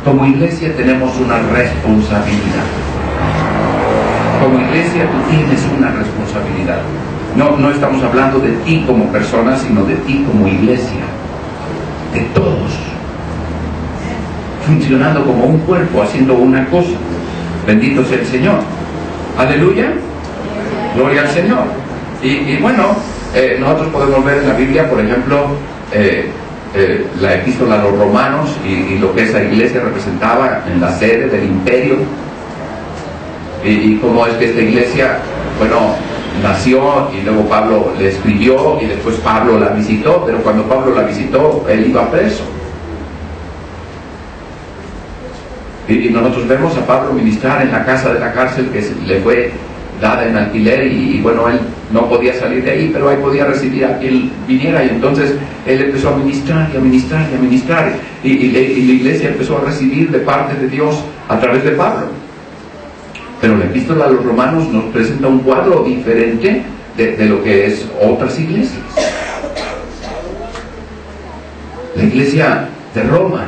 Como iglesia tenemos una responsabilidad. como iglesia tú tienes una responsabilidad. No estamos hablando de ti como persona, sino de ti como iglesia, de todos, funcionando como un cuerpo, haciendo una cosa. Bendito sea el Señor. Aleluya, gloria al Señor. Y bueno, nosotros podemos ver en la Biblia, por ejemplo, la epístola a los romanos y lo que esa iglesia representaba en la sede del imperio, y cómo es que esta iglesia, bueno, nació y luego Pablo le escribió y después Pablo la visitó, pero cuando Pablo la visitó él iba preso, y nosotros vemos a Pablo ministrar en la casa de la cárcel que le fue dada en alquiler, y bueno, él no podía salir de ahí, pero ahí podía recibir a quien viniera, y entonces él empezó a ministrar y a ministrar y a ministrar, y la iglesia empezó a recibir de parte de Dios a través de Pablo. Pero la epístola a los romanos nos presenta un cuadro diferente de lo que es otras iglesias. La iglesia de Roma,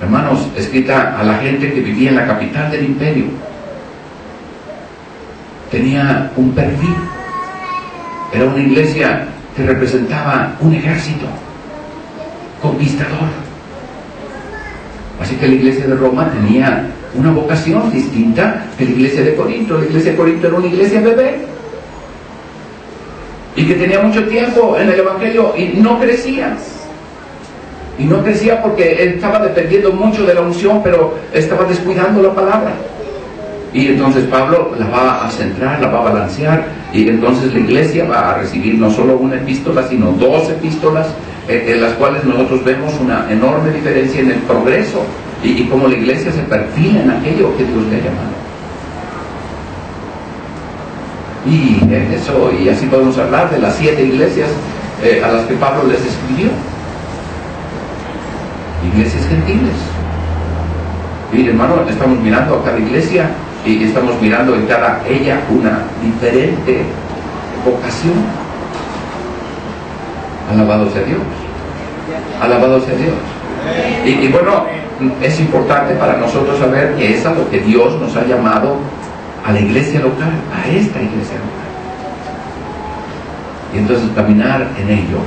hermanos, escrita a la gente que vivía en la capital del imperio, tenía un perfil. Era una iglesia que representaba un ejército conquistador. Así que la iglesia de Roma tenía una vocación distinta que la iglesia de Corinto. La iglesia de Corinto era una iglesia bebé y que tenía mucho tiempo en el evangelio y no crecía. Y no crecía porque él estaba dependiendo mucho de la unción, pero estaba descuidando la palabra. Y entonces Pablo la va a centrar, la va a balancear, y entonces la iglesia va a recibir no solo una epístola, sino 2 epístolas, en las cuales nosotros vemos una enorme diferencia en el progreso y cómo la iglesia se perfila en aquello que Dios le ha llamado. Y eso, y así podemos hablar de las 7 iglesias a las que Pablo les escribió. Iglesias gentiles. Y hermano, estamos mirando a cada iglesia y estamos mirando en cada ella una diferente vocación. Alabado sea Dios. Alabado sea Dios. Y bueno, es importante para nosotros saber que es a lo que Dios nos ha llamado a la iglesia local, a esta iglesia local. Y entonces caminar en ello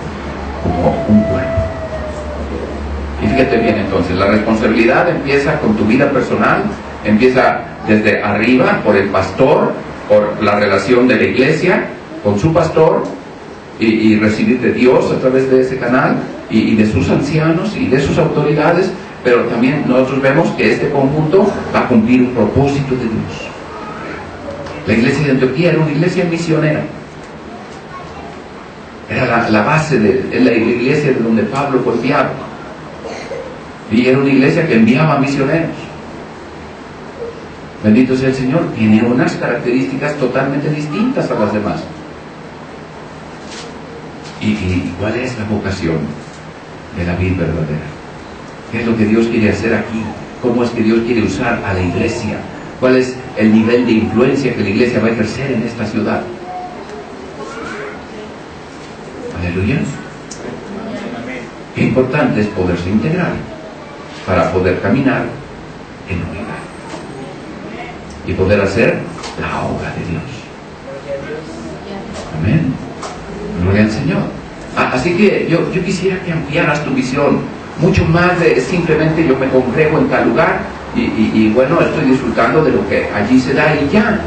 como un cuerpo. Y fíjate bien, entonces, la responsabilidad empieza con tu vida personal, empieza desde arriba, por el pastor, por la relación de la iglesia con su pastor, y recibir de Dios a través de ese canal, y de sus ancianos y de sus autoridades, pero también nosotros vemos que este conjunto va a cumplir un propósito de Dios. La iglesia de Antioquía era una iglesia misionera. Era la base de la iglesia de donde Pablo fue enviado. Y era una iglesia que enviaba misioneros. Bendito sea el Señor. Tiene unas características totalmente distintas a las demás. ¿Y cuál es la vocación de la vida verdadera? ¿Qué es lo que Dios quiere hacer aquí? ¿Cómo es que Dios quiere usar a la iglesia? ¿Cuál es el nivel de influencia que la iglesia va a ejercer en esta ciudad? Aleluya. Qué importante es poderse integrar para poder caminar en unidad y poder hacer la obra de Dios. Amén. Gloria al Señor. Así que yo quisiera que ampliaras tu visión, mucho más de simplemente yo me congrego en tal lugar y bueno, estoy disfrutando de lo que allí se da y ya.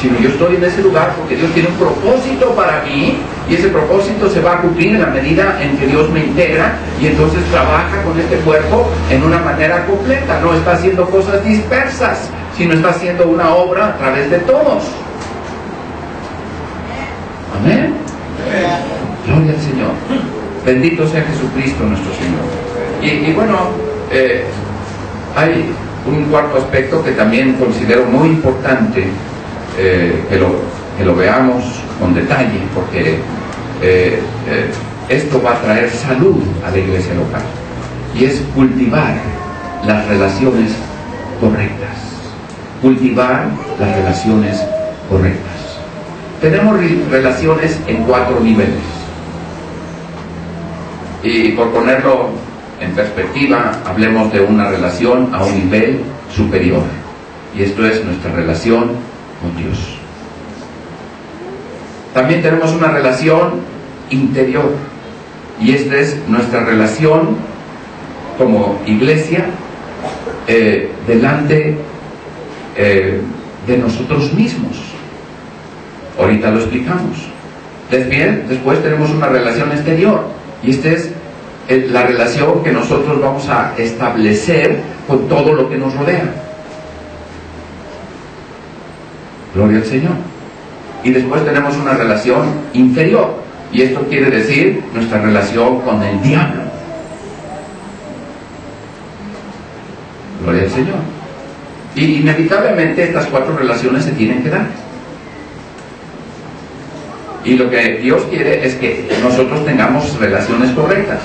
Sino yo estoy en ese lugar porque Dios tiene un propósito para mí, y ese propósito se va a cumplir en la medida en que Dios me integra y entonces trabaja con este cuerpo en una manera completa. No está haciendo cosas dispersas, sino está haciendo una obra a través de todos. Amén. Gloria al Señor. Bendito sea Jesucristo nuestro Señor. Y bueno, hay un cuarto aspecto que también considero muy importante que lo veamos con detalle, porque esto va a traer salud a la iglesia local, y es cultivar las relaciones correctas. Cultivar las relaciones correctas. Tenemos relaciones en 4 niveles, y por ponerlo en perspectiva, hablemos de una relación a un nivel superior. y esto es nuestra relación con Dios. También tenemos una relación interior, y esta es nuestra relación como iglesia delante de nosotros mismos. Ahorita lo explicamos. Después tenemos una relación exterior, y esta es la relación que nosotros vamos a establecer con todo lo que nos rodea. Gloria al Señor. Y después tenemos una relación inferior, y esto quiere decir nuestra relación con el diablo. Gloria al Señor. Y inevitablemente estas 4 relaciones se tienen que dar. Y lo que Dios quiere es que nosotros tengamos relaciones correctas.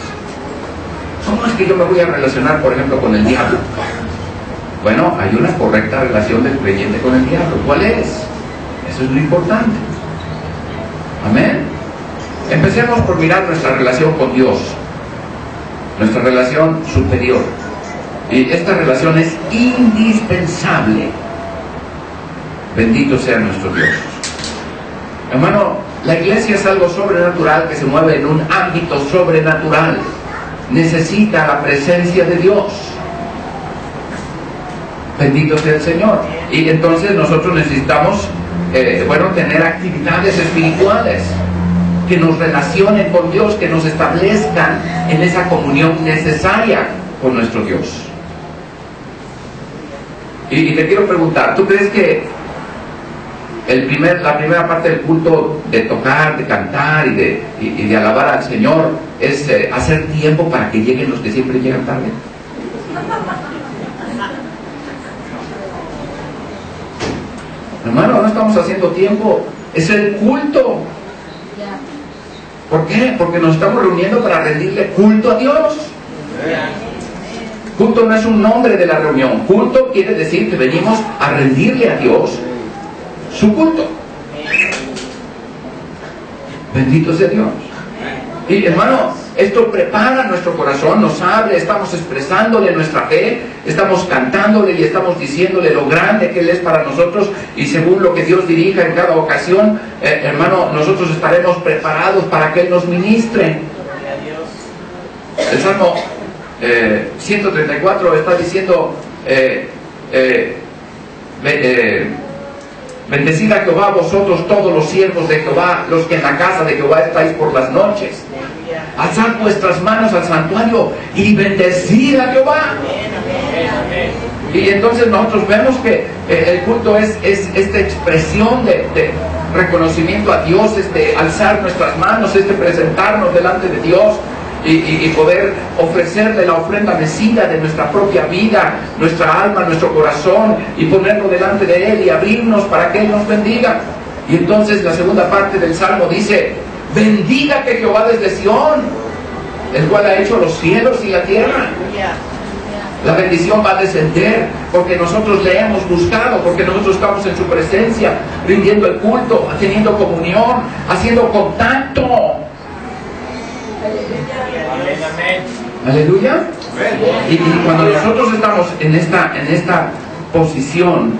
¿Cómo es que yo me voy a relacionar, por ejemplo, con el diablo? Bueno, hay una correcta relación del creyente con el diablo. ¿Cuál es? Eso es lo importante. Amén. Empecemos por mirar nuestra relación con Dios, nuestra relación superior. Y esta relación es indispensable. Bendito sea nuestro Dios. Hermano, la iglesia es algo sobrenatural que se mueve en un ámbito sobrenatural. Necesita la presencia de Dios. Bendito sea el Señor. Y entonces nosotros necesitamos tener actividades espirituales que nos relacionen con Dios, que nos establezcan en esa comunión necesaria con nuestro Dios. Y te quiero preguntar, ¿tú crees que la primera parte del culto de tocar, de cantar y de alabar al Señor es hacer tiempo para que lleguen los que siempre llegan tarde? Hermano, no estamos haciendo tiempo, es el culto. ¿Por qué? Porque nos estamos reuniendo para rendirle culto a Dios. Culto no es un nombre de la reunión. Culto quiere decir que venimos a rendirle a Dios su culto. Bendito sea Dios. Y hermano, esto prepara nuestro corazón, nos abre, estamos expresándole nuestra fe, estamos cantándole y estamos diciéndole lo grande que Él es para nosotros, y según lo que Dios dirija en cada ocasión, hermano, nosotros estaremos preparados para que Él nos ministre. El Salmo 134 está diciendo bendecid a Jehová vosotros todos los siervos de Jehová, los que en la casa de Jehová estáis por las noches. Alzad vuestras manos al santuario y bendecid a Jehová. Y entonces nosotros vemos que el culto es esta expresión de reconocimiento a Dios, alzar nuestras manos, presentarnos delante de Dios y poder ofrecerle la ofrenda mecida de nuestra propia vida, nuestra alma, nuestro corazón, y ponerlo delante de Él y abrirnos para que Él nos bendiga. Y entonces la segunda parte del Salmo dice: bendiga que Jehová desde Sión, el cual ha hecho los cielos y la tierra. La bendición va a descender porque nosotros le hemos buscado, porque nosotros estamos en su presencia, rindiendo el culto, teniendo comunión, haciendo contacto. Aleluya. Y cuando nosotros estamos en esta posición,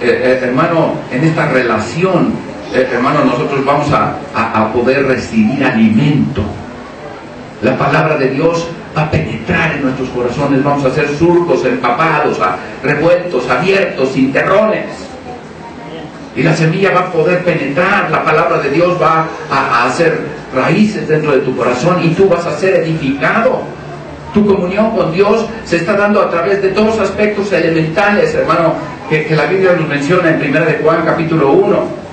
hermano, en esta relación, hermano, nosotros vamos a poder recibir alimento. La palabra de Dios va a penetrar en nuestros corazones, vamos a hacer surcos, empapados, revueltos, abiertos, sin terrones. Y la semilla va a poder penetrar, la palabra de Dios va a hacer raíces dentro de tu corazón y tú vas a ser edificado. Tu comunión con Dios se está dando a través de dos aspectos elementales, hermano, que la Biblia nos menciona en 1 de Juan capítulo 1.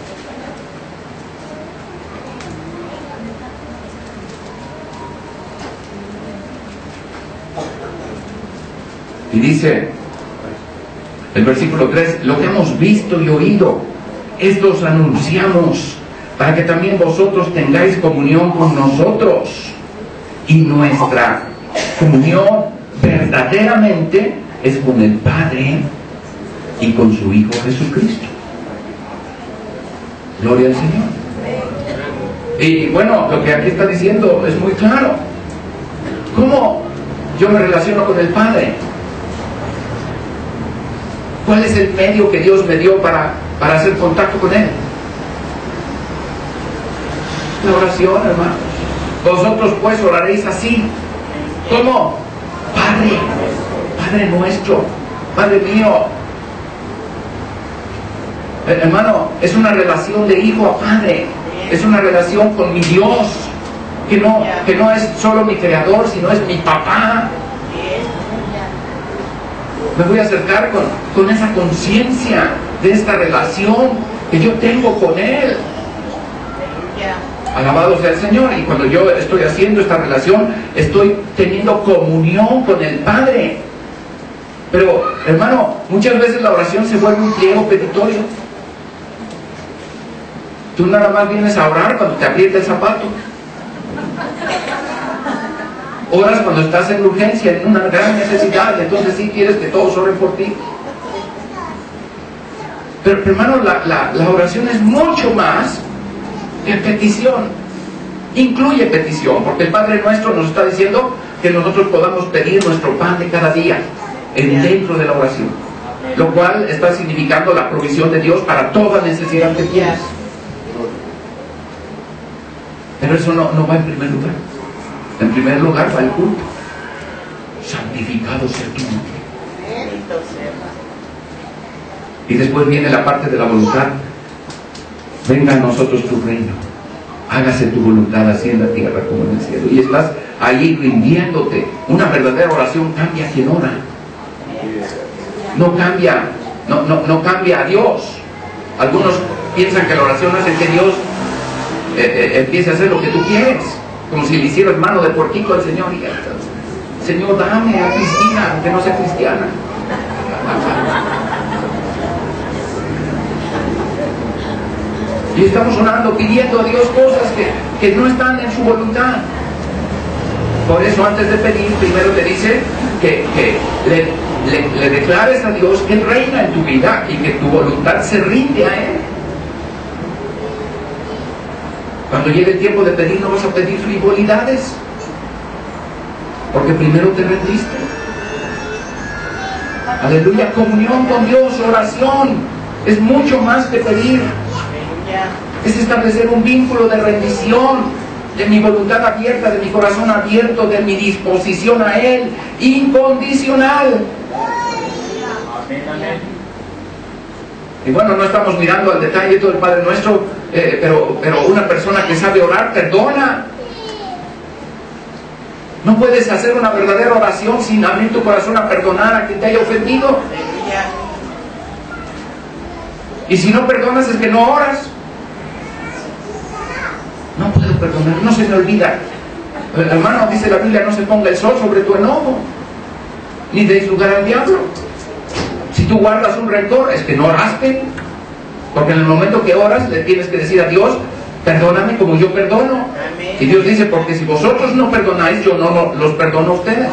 Y dice el versículo 3: lo que hemos visto y oído, esto os anunciamos, para que también vosotros tengáis comunión con nosotros. Y nuestra comunión verdaderamente es con el Padre y con su Hijo Jesucristo. Gloria al Señor. Y bueno, lo que aquí está diciendo es muy claro. ¿Cómo yo me relaciono con el Padre? ¿Cuál es el medio que Dios me dio para hacer contacto con Él? La oración, hermanos. Vosotros pues oraréis así. ¿Cómo? Padre, Padre nuestro, Padre mío. Hermano, es una relación de hijo a padre. Es una relación con mi Dios, que no es solo mi creador, sino es mi papá. Me voy a acercar con esa conciencia de esta relación que yo tengo con Él. Alabado sea el Señor. Y cuando yo estoy haciendo esta relación, estoy teniendo comunión con el Padre. Pero, hermano, muchas veces la oración se vuelve un pliego petitorio. Tú nada más vienes a orar cuando te aprieta el zapato. Oras cuando estás en urgencia, en una gran necesidad, y entonces sí quieres que todos oren por ti. Pero, hermano, la oración es mucho más que petición. Incluye petición, porque el Padre Nuestro nos está diciendo que nosotros podamos pedir nuestro pan de cada día dentro de la oración, lo cual está significando la provisión de Dios para toda necesidad que tienes. Pero eso no va en primer lugar. En primer lugar va el culto. Santificado sea tu nombre. Y después viene la parte de la voluntad. Venga a nosotros tu reino. Hágase tu voluntad así en la tierra como en el cielo. Y estás ahí rindiéndote. Una verdadera oración cambia a quien ora. No cambia a Dios. Algunos piensan que la oración hace que Dios empiece a hacer lo que tú quieres, como si le hicieras mano de porquito al Señor y Señor, dame a Cristina, aunque no sea cristiana. Y estamos orando, pidiendo a Dios cosas que no están en su voluntad. Por eso antes de pedir, primero te dice que le declares a Dios que Él reina en tu vida y que tu voluntad se rinde a Él. Cuando llegue el tiempo de pedir, no vas a pedir frivolidades, porque primero te rendiste. Aleluya, comunión con Dios, oración, es mucho más que pedir. Es establecer un vínculo de rendición, de mi voluntad abierta, de mi corazón abierto, de mi disposición a Él, incondicional. Y bueno, no estamos mirando al detalle todo el Padre Nuestro, pero una persona que sabe orar perdona. No puedes hacer una verdadera oración sin abrir tu corazón a perdonar a quien te haya ofendido. Y si no perdonas es que no oras. No puedo perdonar, no se me olvida. Hermano, dice la Biblia, no se ponga el sol sobre tu enojo, ni deis lugar al diablo. Si tú guardas un rencor, es que no oraste, porque en el momento que oras le tienes que decir a Dios, perdóname como yo perdono. Y Dios dice, porque si vosotros no perdonáis, yo no los perdono a ustedes.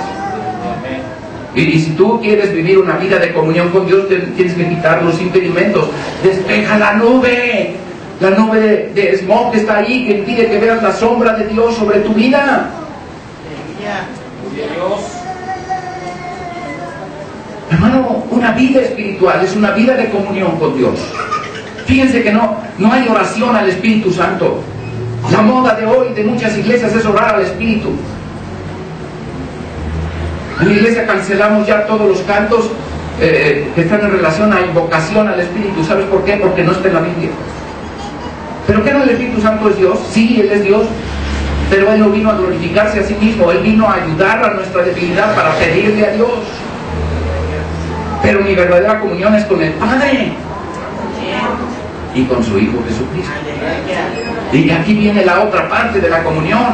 Y si tú quieres vivir una vida de comunión con Dios, tienes que quitar los impedimentos. Despeja la nube de smog que está ahí, que impide que veas la sombra de Dios sobre tu vida. Hermano, una vida espiritual es una vida de comunión con Dios. Fíjense que no hay oración al Espíritu Santo. La moda de hoy de muchas iglesias es orar al Espíritu. En la iglesia cancelamos ya todos los cantos que están en relación a invocación al Espíritu. ¿Sabes por qué? Porque no está en la Biblia. ¿Pero qué no? El Espíritu Santo es Dios. Sí, Él es Dios, pero Él no vino a glorificarse a sí mismo. Él vino a ayudar a nuestra debilidad para pedirle a Dios. Pero mi verdadera comunión es con el Padre y con su Hijo Jesucristo. Y aquí viene la otra parte de la comunión.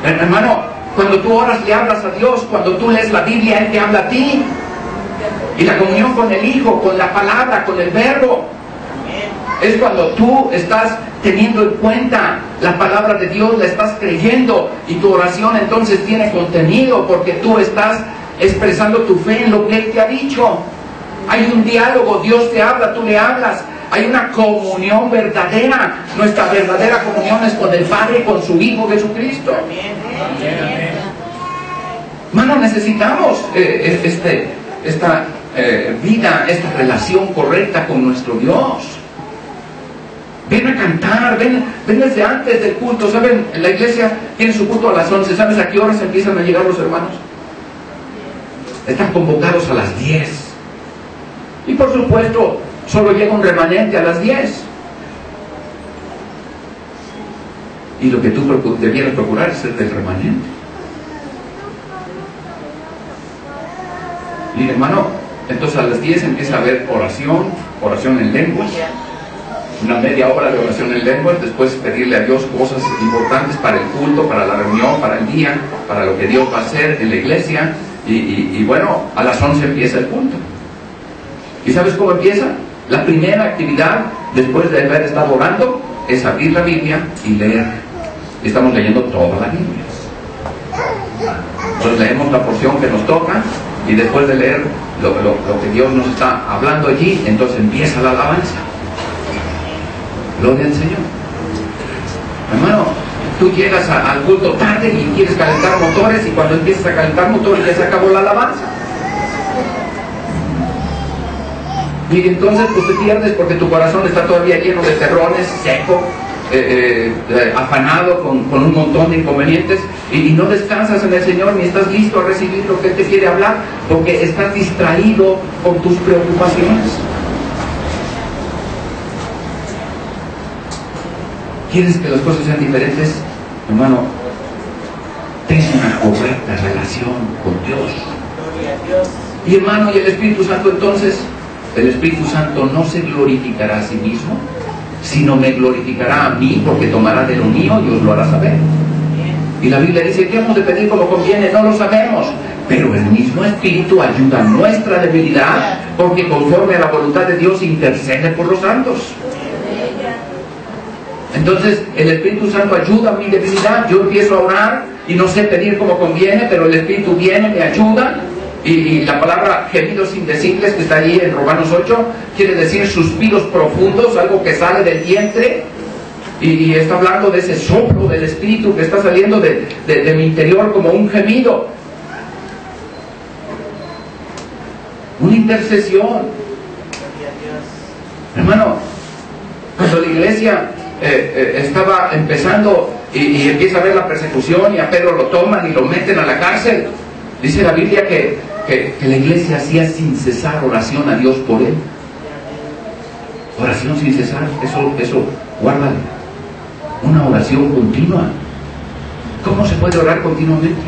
Hermano, cuando tú oras le hablas a Dios, cuando tú lees la Biblia Él te habla a ti. Y la comunión con el Hijo, con la palabra, con el verbo, es cuando tú estás teniendo en cuenta la palabra de Dios, la estás creyendo, y tu oración entonces tiene contenido, porque tú estás expresando tu fe en lo que Él te ha dicho. Hay un diálogo, Dios te habla, tú le hablas. Hay una comunión verdadera. Nuestra verdadera comunión es con el Padre y con su Hijo Jesucristo. Hermano, necesitamos esta vida, esta relación correcta con nuestro Dios. Ven a cantar, ven desde antes del culto. ¿Saben? La iglesia tiene su culto a las 11. ¿Sabes a qué horas empiezan a llegar los hermanos? Están convocados a las 10. Y por supuesto, solo llega un remanente a las 10. Y lo que tú debieras procurar es ser del remanente. Y hermano, entonces a las 10 empieza a haber oración en lenguas, una media hora de oración en lenguas, después pedirle a Dios cosas importantes para el culto, para la reunión, para el día, para lo que Dios va a hacer en la iglesia, y bueno, a las 11 empieza el culto. ¿Y sabes cómo empieza? La primera actividad, después de haber estado orando, es abrir la Biblia y leer. Estamos leyendo toda la Biblia. Entonces leemos la porción que nos toca, y después de leer lo que Dios nos está hablando allí, entonces empieza la alabanza. Gloria al Señor. Hermano, tú llegas al culto tarde y quieres calentar motores, y cuando empiezas a calentar motores ya se acabó la alabanza. Y entonces pues te pierdes porque tu corazón está todavía lleno de terrones, seco, afanado con un montón de inconvenientes, y no descansas en el Señor, ni estás listo a recibir lo que Él te quiere hablar, porque estás distraído con tus preocupaciones. ¿Quieres que las cosas sean diferentes? Hermano, ten una correcta relación con Dios. Y hermano, y el Espíritu Santo, entonces, el Espíritu Santo no se glorificará a sí mismo, sino me glorificará a mí, porque tomará de lo mío y os lo hará saber. Y la Biblia dice que hemos de pedir como conviene, no lo sabemos, pero el mismo Espíritu ayuda a nuestra debilidad, porque conforme a la voluntad de Dios intercede por los santos. Entonces el Espíritu Santo ayuda a mi debilidad. Yo empiezo a orar y no sé pedir como conviene, pero el Espíritu viene, me ayuda. Y la palabra gemidos indecibles, que está ahí en Romanos 8, quiere decir suspiros profundos, algo que sale del vientre, y está hablando de ese soplo del Espíritu que está saliendo de mi interior como un gemido, una intercesión. Hermano, cuando la iglesia estaba empezando y empieza a ver la persecución, y a Pedro lo toman y lo meten a la cárcel, dice la Biblia que la iglesia hacía sin cesar oración a Dios por él. Oración sin cesar, eso guárdalo. Una oración continua. ¿Cómo se puede orar continuamente?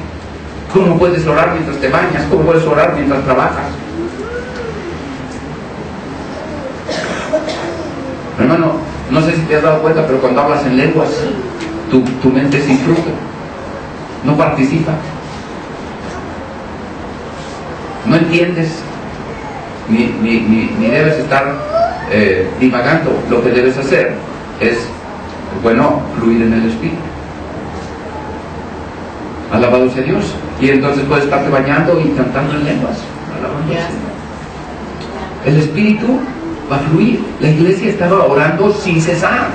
¿Cómo puedes orar mientras te bañas? ¿Cómo puedes orar mientras trabajas? Hermano, no sé si te has dado cuenta, pero cuando hablas en lenguas, tu mente se infruja, no participa. No entiendes, ni debes estar divagando. Lo que debes hacer es, bueno, fluir en el Espíritu. Alabado sea Dios. Y entonces puedes estarte bañando y cantando en lenguas. Alabando al Señor. El Espíritu va a fluir. La iglesia estaba orando sin cesar.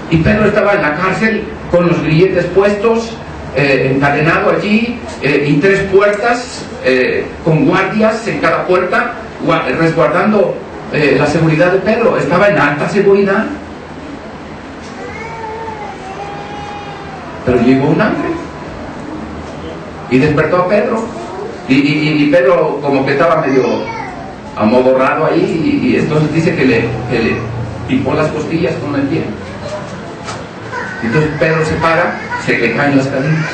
Y Pedro estaba en la cárcel con los grilletes puestos, encadenado allí, y 3 puertas con guardias en cada puerta, resguardando la seguridad de Pedro. Estaba en alta seguridad. Pero llegó un ángel y despertó a Pedro, y Pedro como que estaba medio amodorrado ahí, y entonces dice que le picó las costillas con el pie. Entonces Pedro se para, se le caen las cadenas,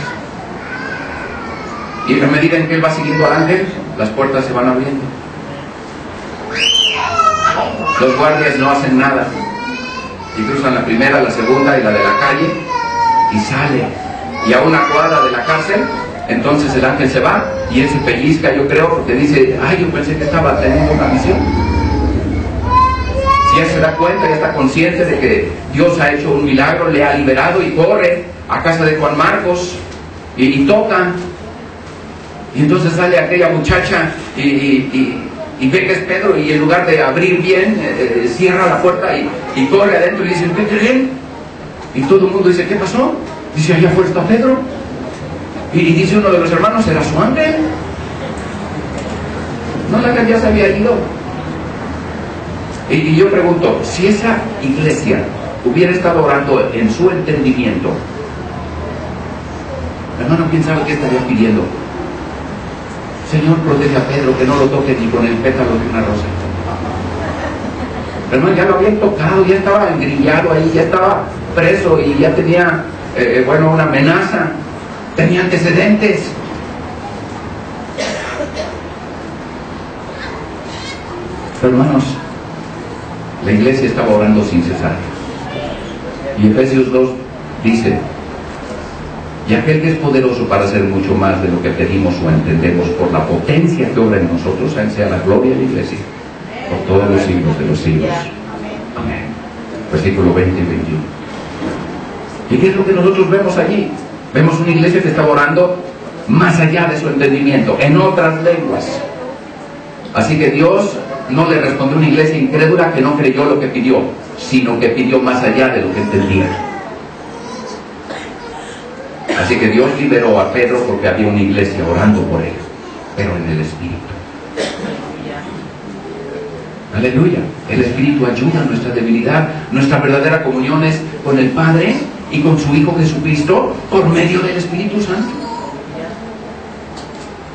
y a medida en que él va siguiendo al ángel, las puertas se van abriendo. Los guardias no hacen nada, y cruzan la primera, la segunda y la de la calle, y sale, y a una cuadra de la cárcel. Entonces el ángel se va, y él se pellizca, yo creo, porque dice: ay, yo pensé que estaba teniendo una visión. Si él se da cuenta, ya está consciente de que Dios ha hecho un milagro, le ha liberado, y corre a casa de Juan Marcos y toca, y entonces sale aquella muchacha y ve que es Pedro, y en lugar de abrir bien, cierra la puerta y corre adentro y dice: ¿qué creen? Y todo el mundo dice: ¿qué pasó? Dice: allá afuera está Pedro. Y dice uno de los hermanos: ¿era su ángel? No, la gente ya se había ido. Y yo pregunto, si esa iglesia hubiera estado orando en su entendimiento, hermano, ¿quién sabe qué estaría pidiendo? Señor, protege a Pedro, que no lo toque ni con el pétalo de una rosa. Hermano, ya lo habían tocado, ya estaba engrillado ahí, ya estaba preso y ya tenía, una amenaza, tenía antecedentes. Pero hermanos, la iglesia estaba orando sin cesar. Y Efesios 2 dice: y aquel que es poderoso para hacer mucho más de lo que pedimos o entendemos, por la potencia que obra en nosotros, a él sea la gloria de la iglesia por todos los siglos de los siglos. Amén. Versículo 20 y 21. ¿Y qué es lo que nosotros vemos allí? Vemos una iglesia que está orando más allá de su entendimiento, en otras lenguas. Así que Dios no le respondió a una iglesia incrédula que no creyó lo que pidió, sino que pidió más allá de lo que entendía. Así que Dios liberó a Pedro porque había una iglesia orando por él, pero en el Espíritu. Aleluya. El Espíritu ayuda a nuestra debilidad. Nuestra verdadera comunión es con el Padre y con su Hijo Jesucristo por medio del Espíritu Santo.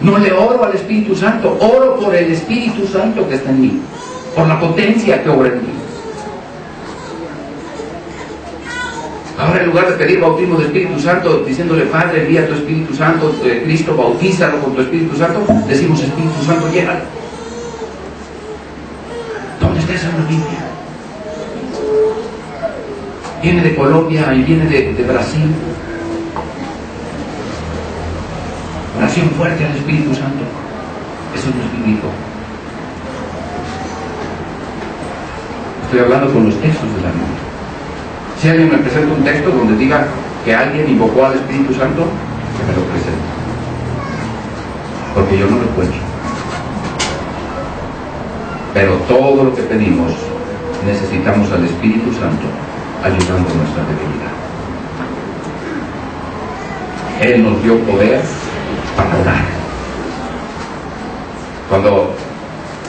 No le oro al Espíritu Santo, oro por el Espíritu Santo que está en mí, por la potencia que obra en mí. Ahora, en lugar de pedir bautismo del Espíritu Santo, diciéndole: Padre, envía tu Espíritu Santo, Cristo, bautízalo con tu Espíritu Santo, decimos: Espíritu Santo, llénalo. ¿Dónde está esa Biblia? Viene de Colombia y viene de Brasil. Oración fuerte al Espíritu Santo. Eso no es bíblico. Estoy hablando con los textos de la Biblia. Si alguien me presenta un texto donde diga que alguien invocó al Espíritu Santo, que me lo presente, porque yo no lo encuentro. Pero todo lo que pedimos, necesitamos al Espíritu Santo ayudando a nuestra debilidad. Él nos dio poder para orar. Cuando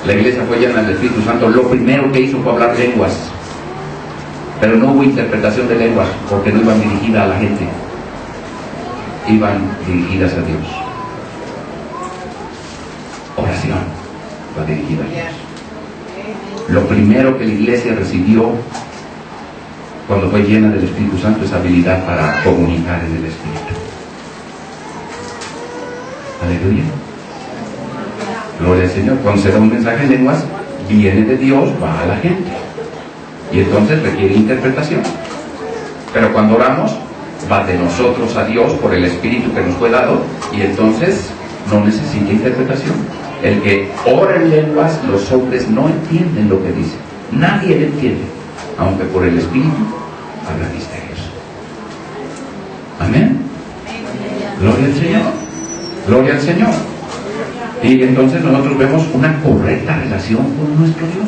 la iglesia fue llena del Espíritu Santo, lo primero que hizo fue hablar lenguas. Pero no hubo interpretación de lenguas, porque no iban dirigidas a la gente, iban dirigidas a Dios. Oración va dirigida a Dios. Lo primero que la iglesia recibió cuando fue llena del Espíritu Santo es habilidad para comunicar en el Espíritu. Aleluya. Gloria al Señor. Cuando se da un mensaje en lenguas, viene de Dios, va a la gente. Y entonces requiere interpretación. Pero cuando oramos, va de nosotros a Dios por el Espíritu que nos fue dado, y entonces no necesita interpretación. El que ora en lenguas, los hombres no entienden lo que dice. Nadie le entiende, aunque por el Espíritu habla misterios. Amén. Gloria al Señor. Gloria al Señor. Y entonces nosotros vemos una correcta relación con nuestro Dios.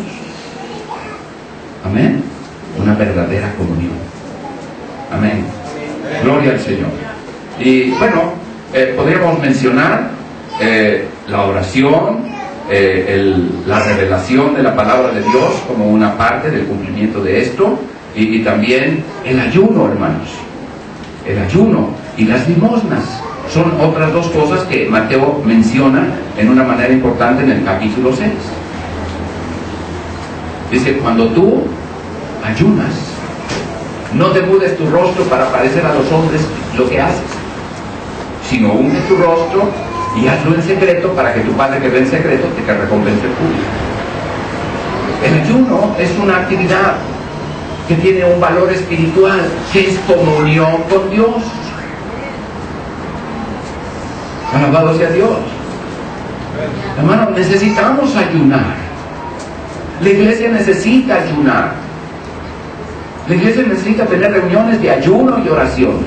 Amén. Una verdadera comunión. Amén. Gloria al Señor. Y bueno, podríamos mencionar la oración, la revelación de la palabra de Dios como una parte del cumplimiento de esto, y también el ayuno, hermanos. El ayuno y las limosnas son otras dos cosas que Mateo menciona en una manera importante en el capítulo 6. Dice: cuando tú ayunas, no te mudes tu rostro para parecer a los hombres lo que haces, sino une tu rostro y hazlo en secreto, para que tu Padre que ve en secreto te recompense en público. El ayuno es una actividad que tiene un valor espiritual, que es comunión con Dios. Alabado sea Dios. Hermano, necesitamos ayunar. La iglesia necesita ayunar. La iglesia necesita tener reuniones de ayuno y oración.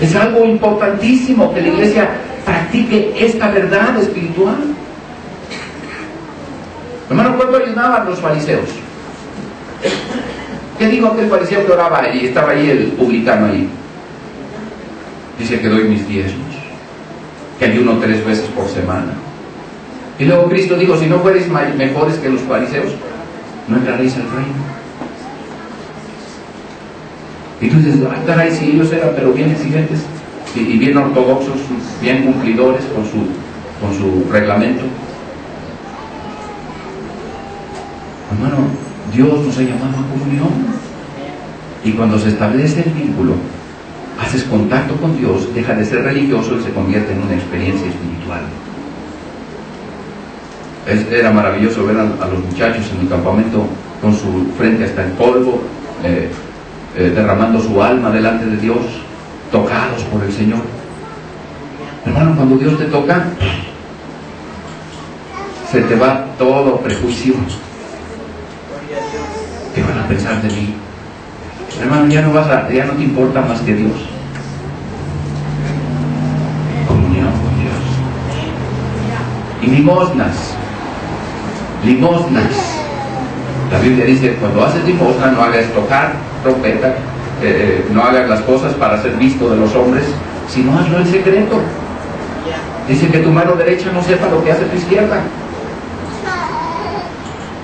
Es algo importantísimo que la iglesia practique esta verdad espiritual. Hermano, ¿cuánto ayunaban los fariseos? ¿Qué dijo aquel fariseo que oraba y estaba ahí el publicano ahí? Dice que doy mis diezmos, que ayuno 3 veces por semana. Y luego Cristo dijo, si no fuereis mejores que los fariseos, no entraréis al reino. Y tú dices, ah, caray, si ellos eran pero bien exigentes y bien ortodoxos, bien cumplidores con su reglamento. Hermano, Dios nos ha llamado a comunión. Y cuando se establece el vínculo, haces contacto con Dios, deja de ser religioso y se convierte en una experiencia espiritual. Era maravilloso ver a los muchachos en el campamento con su frente hasta el polvo, derramando su alma delante de Dios, tocados por el Señor. Hermano, cuando Dios te toca, se te va todo prejuicio. ¿Qué van a pensar de mí? Hermano, ya no te importa más que Dios. Comunión con Dios. Y limosnas. La Biblia dice, cuando haces limosna no hagas tocar trompeta, no hagas las cosas para ser visto de los hombres, sino hazlo en secreto. Dice que tu mano derecha no sepa lo que hace tu izquierda.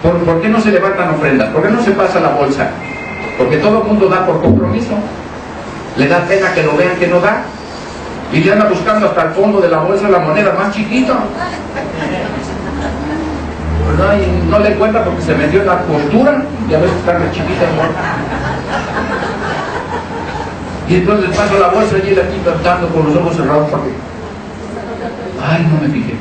¿Por qué no se levantan ofrendas? ¿Por qué no se pasa la bolsa? Porque todo el mundo da por compromiso. Le da pena que lo vean que no da. Y le anda buscando hasta el fondo de la bolsa la moneda más chiquita. ¿Verdad? Y no le encuentra porque se metió en la costura y a veces están las chiquitas, ¿no? Y entonces paso la bolsa y él aquí cantando con los ojos cerrados porque... Ay, no me fijé.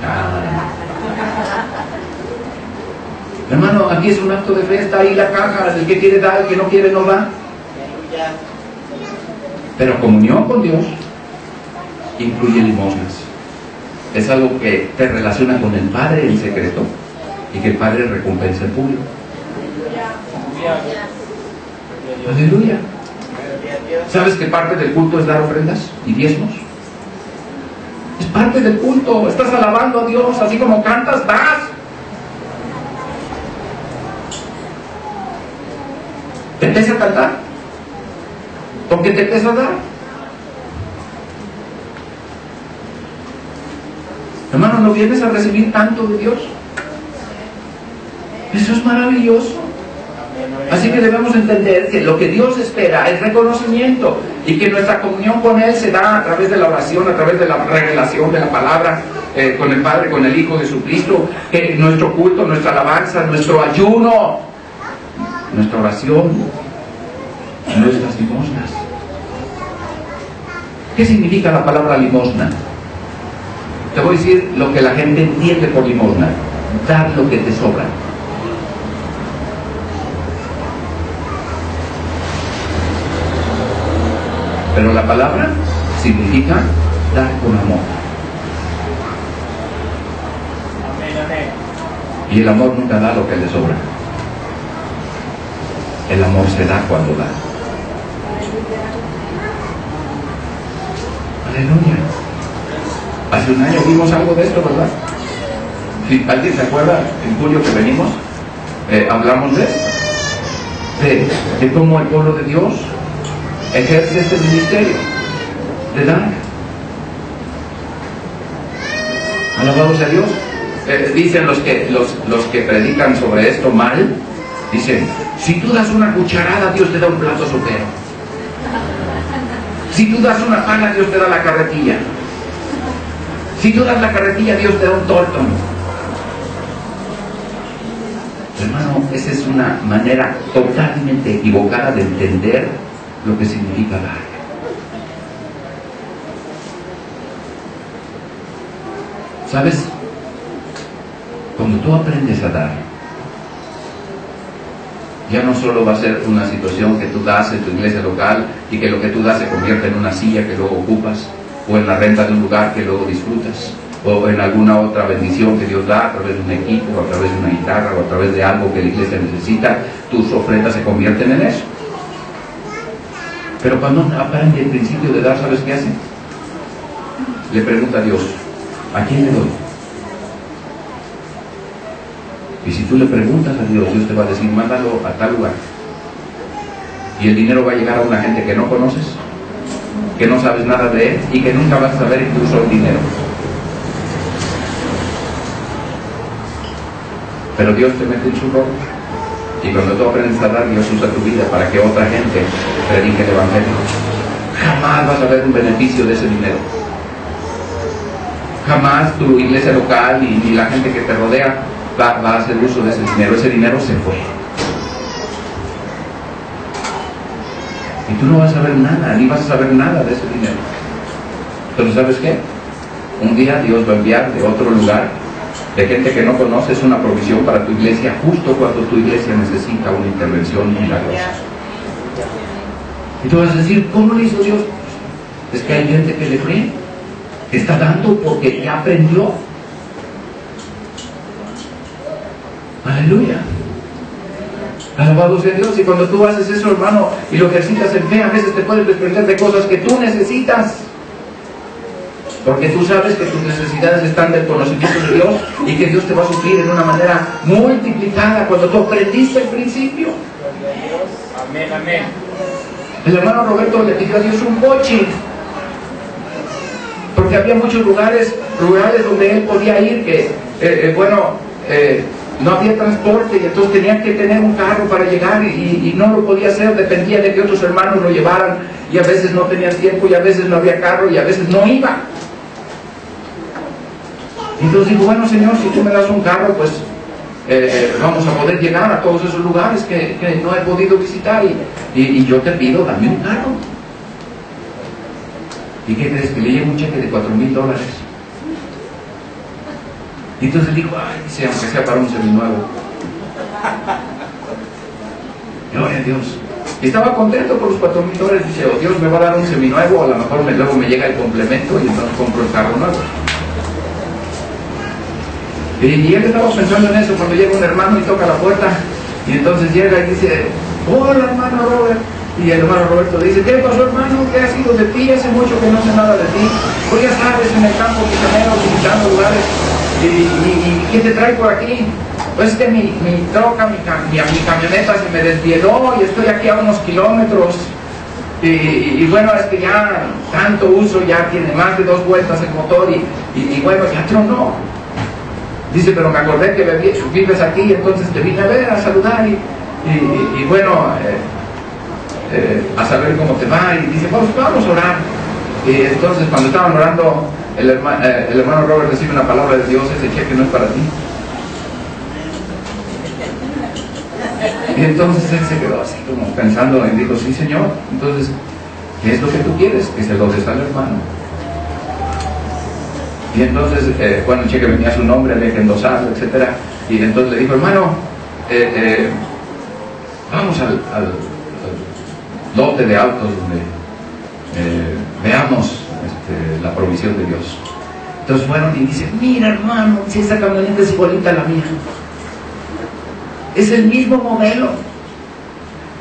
Hermano, aquí es un acto de fe, está ahí la caja, el que quiere da, el que no quiere no da. Pero comunión con Dios incluye limosnas. Es algo que te relaciona con el Padre en secreto y que el Padre recompensa en público. Aleluya. ¿Sabes que parte del culto es dar ofrendas y diezmos? Es parte del culto. Estás alabando a Dios, así como cantas, das. ¿Te pesa cantar? ¿Por qué te pesa dar? Hermano, ¿no vienes a recibir tanto de Dios? Eso es maravilloso. Así que debemos entender que lo que Dios espera es reconocimiento y que nuestra comunión con Él se da a través de la oración, a través de la revelación de la palabra, con el Padre, con el Hijo Jesucristo, que nuestro culto, nuestra alabanza, nuestro ayuno, nuestra oración, nuestras limosnas. ¿Qué significa la palabra limosna? Te voy a decir lo que la gente entiende por limosna: dar lo que te sobra. Pero la palabra significa dar con amor. Y el amor nunca da lo que le sobra. El amor se da cuando da. Aleluya. Hace un año vimos algo de esto, ¿verdad? Si alguien se acuerda, en julio que venimos, hablamos de esto. De cómo el pueblo de Dios ejerce este ministerio de dar. Alabados a Dios. Dicen los que predican sobre esto mal, dicen, si tú das una cucharada, Dios te da un plato sopero. Si tú das una pana, Dios te da la carretilla. Si tú das la carretilla, Dios te da un tórtono. Hermano, esa es una manera totalmente equivocada de entender lo que significa dar. ¿Sabes? Cuando tú aprendes a dar, ya no solo va a ser una situación que tú das en tu iglesia local y que lo que tú das se convierte en una silla que luego ocupas, o en la renta de un lugar que luego disfrutas, o en alguna otra bendición que Dios da a través de un equipo, o a través de una guitarra, o a través de algo que la iglesia necesita. Tus ofrendas se convierten en eso. Pero cuando aprende el principio de dar, ¿sabes qué hace? Le pregunta a Dios, ¿a quién le doy? Y si tú le preguntas a Dios, Dios te va a decir, mándalo a tal lugar. Y el dinero va a llegar a una gente que no conoces, que no sabes nada de él y que nunca vas a saber incluso el dinero. Pero Dios te mete en su rol. Y cuando tú aprendes a dar, Dios usa tu vida para que otra gente predique el Evangelio. Jamás vas a ver un beneficio de ese dinero. Jamás tu iglesia local y la gente que te rodea va a hacer uso de ese dinero. Ese dinero se fue. Y tú no vas a ver nada, ni vas a saber nada de ese dinero. Pero ¿sabes qué? Un día Dios va a enviar de otro lugar, de gente que no conoces, una provisión para tu iglesia, justo cuando tu iglesia necesita una intervención milagrosa. Y tú vas a decir, ¿cómo lo hizo Dios? Es que hay gente que le cree, que está dando porque ya aprendió. Aleluya. Alabado sea Dios. Y cuando tú haces eso, hermano, y lo ejercitas en fe, a veces te puedes desprender de cosas que tú necesitas. Porque tú sabes que tus necesidades están del conocimiento de Dios y que Dios te va a suplir en una manera multiplicada cuando tú aprendiste el principio. Amén, amén. El hermano Roberto le pidió a Dios un coche. Porque había muchos lugares rurales donde él podía ir que, no había transporte y entonces tenía que tener un carro para llegar y no lo podía hacer, dependía de que otros hermanos lo llevaran y a veces no tenía tiempo y a veces no había carro y a veces no iba. Y entonces digo, bueno Señor, si tú me das un carro, pues vamos a poder llegar a todos esos lugares que no he podido visitar y yo te pido, dame un carro. ¿Y qué crees? Que le llega un cheque de $4,000. Y entonces dijo, ay, dice, aunque sea para un seminuevo. Gloria a Dios. Y estaba contento por los $4,000. Dice, oh, Dios me va a dar un seminuevo, a lo mejor luego me llega el complemento y entonces compro el carro nuevo. Y él estaba pensando en eso cuando llega un hermano y toca la puerta. Y entonces llega y dice, hola hermano Robert. Y el hermano Roberto dice, ¿qué pasó hermano? ¿Qué ha sido de ti? Hace mucho que no sé nada de ti. Pues ya sabes, en el campo misionero, visitando lugares. ¿Y qué te trae por aquí? Pues es que mi troca, mi camioneta se me desvieló y estoy aquí a unos kilómetros. Y bueno, es que ya tanto uso, ya tiene más de 2 vueltas el motor y bueno, ya tronó. Dice, pero me acordé que vives aquí, entonces te vine a ver, a saludar y bueno, a saber cómo te va. Y dice, pues vamos a orar. Y entonces cuando estaban orando, el hermano Robert recibe una palabra de Dios, ese cheque no es para ti. Y entonces él se quedó así como pensando y dijo, sí Señor, entonces, ¿qué es lo que tú quieres? Que se lo des al hermano. Y entonces, bueno, el cheque venía a su nombre, había que endosarlo, etc. Y entonces le dijo, hermano, vamos al lote de autos donde veamos la provisión de Dios. Entonces fueron y dice, mira hermano, si esta camioneta es igualita a la mía, es el mismo modelo,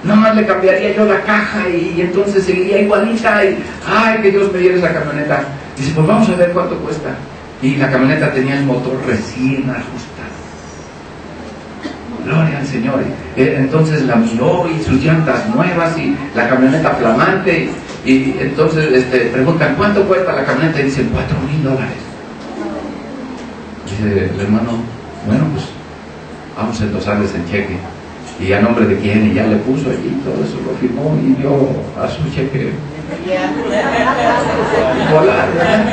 nada más le cambiaría yo la caja y entonces seguiría igualita y ay, que Dios me diera esa camioneta. Dice, pues vamos a ver cuánto cuesta. Y la camioneta tenía el motor recién ajustado. Gloria al Señor. Entonces la miró y sus llantas nuevas y la camioneta flamante. Y entonces preguntan, ¿cuánto cuesta la camioneta? Y dicen, $4,000. Dice el hermano, bueno, pues vamos a endosarles el cheque. ¿Y a nombre de quién? Y ya le puso allí, todo eso lo firmó y dio a su cheque volar, ¿verdad?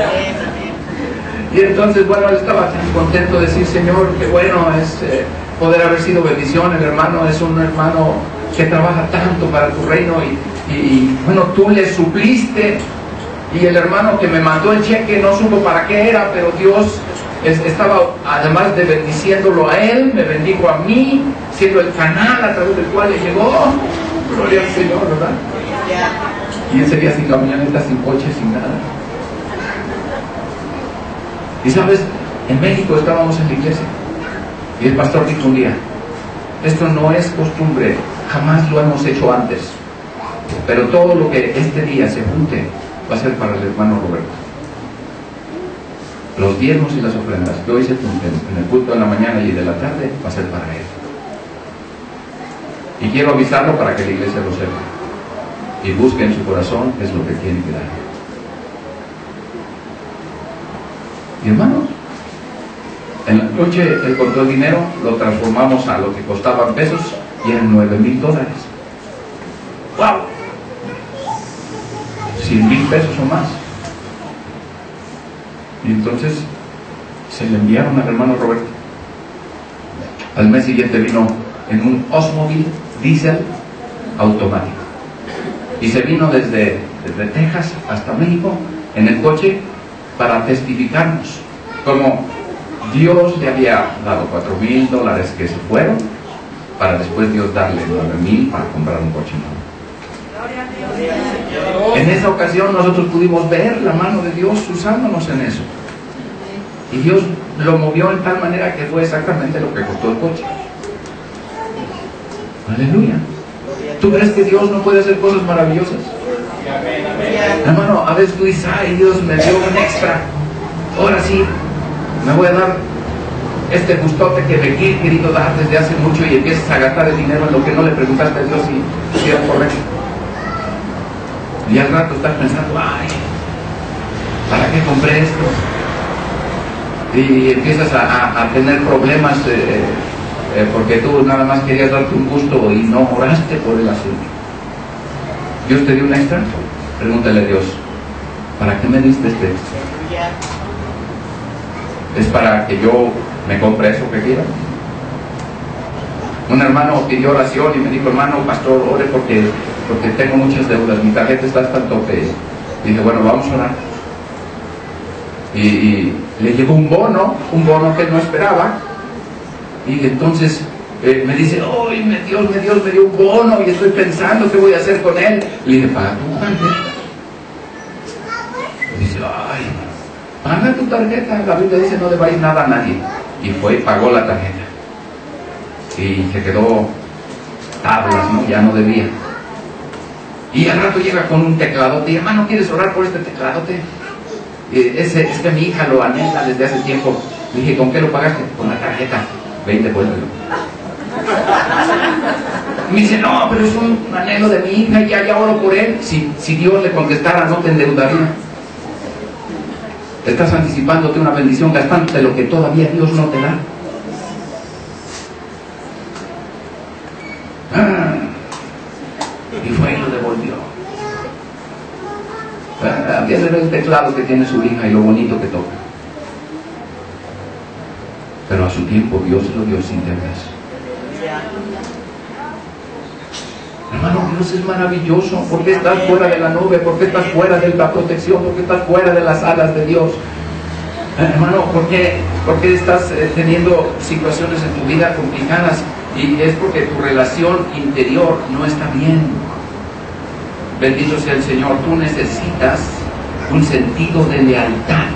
Y entonces, bueno, él estaba tan contento de decir, Señor, qué bueno es poder haber sido bendición. El hermano es un hermano que trabaja tanto para tu reino y bueno, tú le supliste. Y el hermano que me mandó el cheque no supo para qué era, pero Dios estaba, además de bendiciéndolo a él, me bendijo a mí, siendo el canal a través del cual le llegó. Gloria al Señor, ¿verdad? Y ese día sin camioneta, sin coche, sin nada. Y sabes, en México estábamos en la iglesia y el pastor dijo un día, esto no es costumbre, jamás lo hemos hecho antes, pero todo lo que este día se junte va a ser para el hermano Roberto. Los diezmos y las ofrendas que hoy se junten en el culto de la mañana y de la tarde va a ser para él. Y quiero avisarlo para que la iglesia lo sepa y busque en su corazón qué es lo que tiene que dar. Y hermanos, En la noche él contó el dinero, lo transformamos a lo que costaba en pesos y eran $9,000. ¡Wow! 100,000 pesos o más. Y entonces se le enviaron al hermano Roberto. Al mes siguiente vino en un Oldsmobile diésel automático. Y se vino desde Texas hasta México en el coche para testificarnos como Dios le había dado $4,000 que se fueron, para después Dios darle 9,000 para comprar un coche nuevo. En esa ocasión nosotros pudimos ver la mano de Dios usándonos en eso. Y Dios lo movió en tal manera que fue exactamente lo que costó el coche. Aleluya. ¿Tú crees que Dios no puede hacer cosas maravillosas? Hermano, a veces tú dices, ay, Dios me dio un extra. Ahora sí, me voy a dar este gustote que me he querido dar desde hace mucho, y empiezas a gastar el dinero en lo que no le preguntaste a Dios si era correcto. Y al rato estás pensando, ay, ¿para qué compré esto? Y empiezas a tener problemas porque tú nada más querías darte un gusto y no oraste por el asunto. ¿Dios te dio un extra? Pregúntale a Dios, ¿para qué me diste este extra? ¿Es para que yo me compre eso que quiero? Un hermano pidió oración y me dijo, hermano, pastor, ore porque tengo muchas deudas, mi tarjeta está hasta el tope. Y dije, bueno, vamos a orar. Y le llegó un bono que él no esperaba. Y entonces me dice, ¡ay, Dios me dio un bono y estoy pensando qué voy a hacer con él! Le dije, paga tu tarjeta. Y dice, ¡ay, paga tu tarjeta! La Biblia dice, no debáis nada a nadie. Y fue y pagó la tarjeta. Y se quedó tablas, ¿no? Ya no debía. Y al rato llega con un tecladote y, hermano, ¿quieres orar por este tecladote? Es que mi hija lo anhela desde hace tiempo. Le dije, ¿con qué lo pagaste? Con la tarjeta. 20, devuélvelo. Me dice, no, pero es un anhelo de mi hija y ya oro por él. Si Dios le contestara, no te endeudaría. Estás anticipándote una bendición gastándote lo que todavía Dios no te da. Y fue y lo devolvió. Empieza a ver el teclado que tiene su hija y lo bonito que toca. Pero a su tiempo Dios lo dio sin deudas. Hermano, Dios es maravilloso. ¿Por qué estás fuera de la nube? ¿Por qué estás fuera de la protección? ¿Por qué estás fuera de las alas de Dios? Hermano, ¿por qué estás teniendo situaciones en tu vida complicadas? Y es porque tu relación interior no está bien. Bendito sea el Señor. Tú necesitas un sentido de lealtad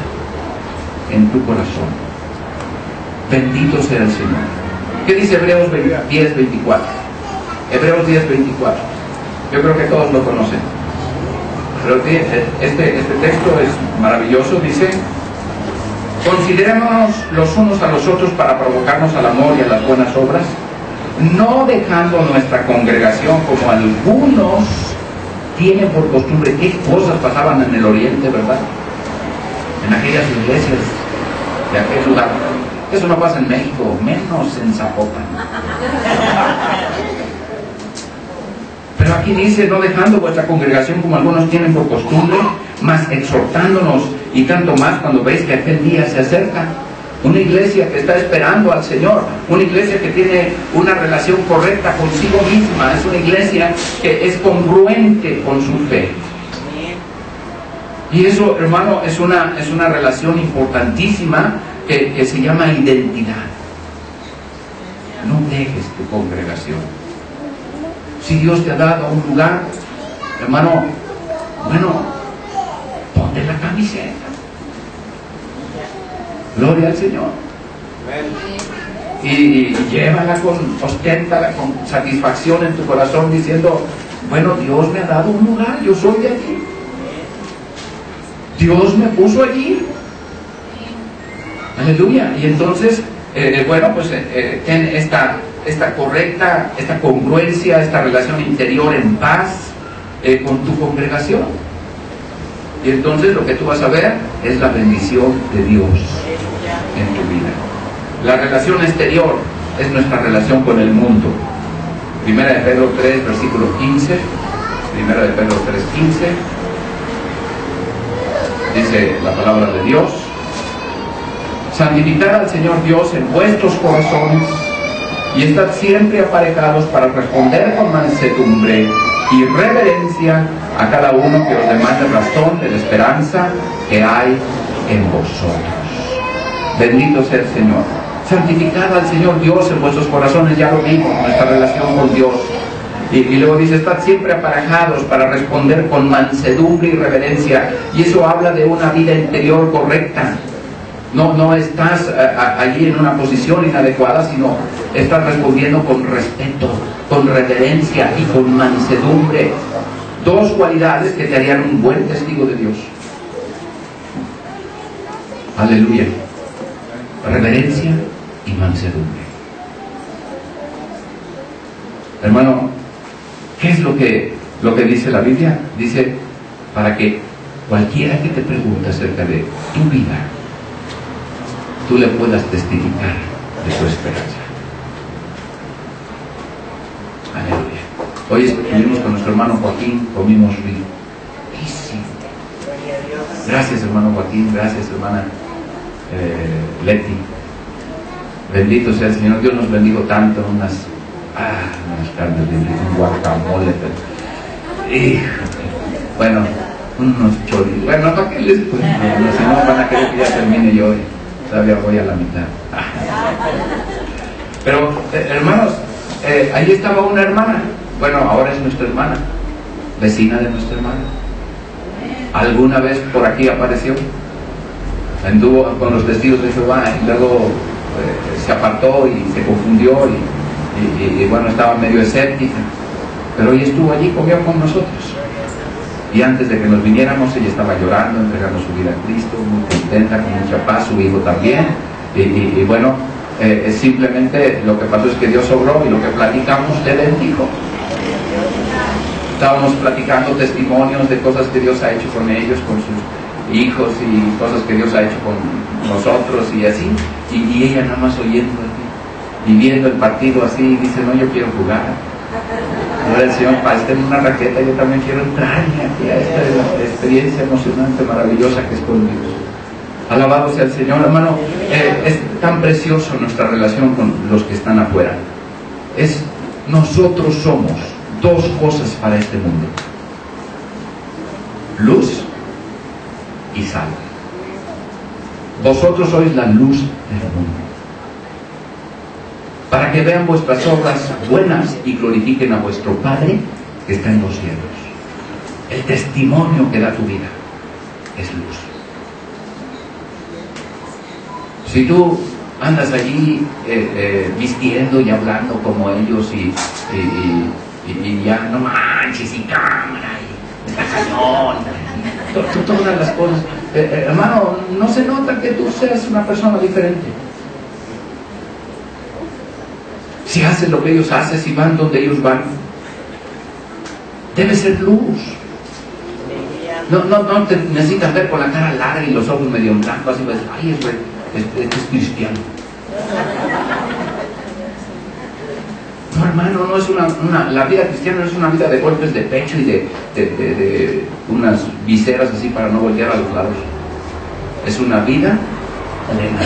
en tu corazón. Bendito sea el Señor. ¿Qué dice Hebreos 10:24? Hebreos 10:24. Yo creo que todos lo conocen. Pero este texto es maravilloso. Dice, considerémonos los unos a los otros para provocarnos al amor y a las buenas obras, no dejando nuestra congregación como algunos tienen por costumbre. ¿Qué cosas pasaban en el oriente, verdad? En aquellas iglesias de aquel lugar. Eso no pasa en México, menos en Zapopan. Pero aquí dice, no dejando vuestra congregación como algunos tienen por costumbre, mas exhortándonos, y tanto más cuando veis que aquel día se acerca. Una iglesia que está esperando al Señor, una iglesia que tiene una relación correcta consigo misma, es una iglesia que es congruente con su fe. Y eso, hermano, es una relación importantísima que se llama identidad. No dejes tu congregación. Si Dios te ha dado un lugar, hermano, bueno, ponte la camiseta. Gloria al Señor. Y llévala osténtala con satisfacción en tu corazón, diciendo, bueno, Dios me ha dado un lugar, yo soy de aquí. Dios me puso allí. Aleluya. Y entonces, bueno, pues ten esta correcta, esta congruencia, esta relación interior en paz con tu congregación. Y entonces lo que tú vas a ver es la bendición de Dios en tu vida. La relación exterior es nuestra relación con el mundo. Primera de Pedro 3, versículo 15. Primera de Pedro 3, 15. Dice la palabra de Dios: santificad al Señor Dios en vuestros corazones y estad siempre aparejados para responder con mansedumbre y reverencia a cada uno que os demande razón de la esperanza que hay en vosotros. Bendito sea el Señor. Santificad al Señor Dios en vuestros corazones, ya lo vimos, nuestra relación con Dios. Y luego dice, estad siempre aparejados para responder con mansedumbre y reverencia. Y eso habla de una vida interior correcta. No estás allí en una posición inadecuada, sino estás respondiendo con respeto, con reverencia y con mansedumbre. Dos cualidades que te harían un buen testigo de Dios. Aleluya. Reverencia y mansedumbre. Hermano, ¿qué es lo que dice la Biblia? Dice, para que cualquiera que te pregunte acerca de tu vida, tú le puedas testificar de tu esperanza. Aleluya. Hoy estuvimos con nuestro hermano Joaquín, comimos riquísimo. Gracias, hermano Joaquín, gracias, hermana Leti. Bendito sea el Señor. Dios nos bendijo tanto. Unas carnes de un guacamole. Bueno, unos chorizos. Bueno, ¿para qué les cuento? Si no van a querer que ya termine yo. Todavía voy a la mitad. Pero, hermanos, ahí estaba una hermana. Bueno, ahora es nuestra hermana, vecina de nuestra hermana. Alguna vez por aquí apareció, anduvo con los testigos de Jehová y luego se apartó y se confundió y bueno, estaba medio escéptica, pero hoy estuvo allí, comió con nosotros. Y antes de que nos viniéramos, ella estaba llorando, entregando su vida a Cristo, muy contenta, con mucha paz, su hijo también. Y bueno, simplemente lo que pasó es que Dios obró y lo que platicamos le bendijo. Estábamos platicando testimonios de cosas que Dios ha hecho con ellos, con sus hijos y cosas que Dios ha hecho con nosotros y así. Y ella nada más oyendo y viendo el partido así, dice, no, yo quiero jugar. Ahora el Señor, para estar en una raqueta, yo también quiero entrar aquí a esta experiencia emocionante, maravillosa que es con Dios. Alabado sea el Señor, hermano. Es tan precioso nuestra relación con los que están afuera. Nosotros somos dos cosas para este mundo: luz y sal. Vosotros sois la luz del mundo, para que vean vuestras obras buenas y glorifiquen a vuestro Padre que está en los cielos. El testimonio que da tu vida es luz. Si tú andas allí vistiendo y hablando como ellos y ya no manches y cámara y está cañón, todas las cosas, hermano, no se nota que tú seas una persona diferente. Si haces lo que ellos hacen, si van donde ellos van, debe ser luz. No te necesitas ver con la cara larga y los ojos medio blancos, así vas, ay, este es cristiano. No, hermano, no es la vida cristiana no es una vida de golpes de pecho y de unas viseras así para no voltear a los lados. Es una vida plena.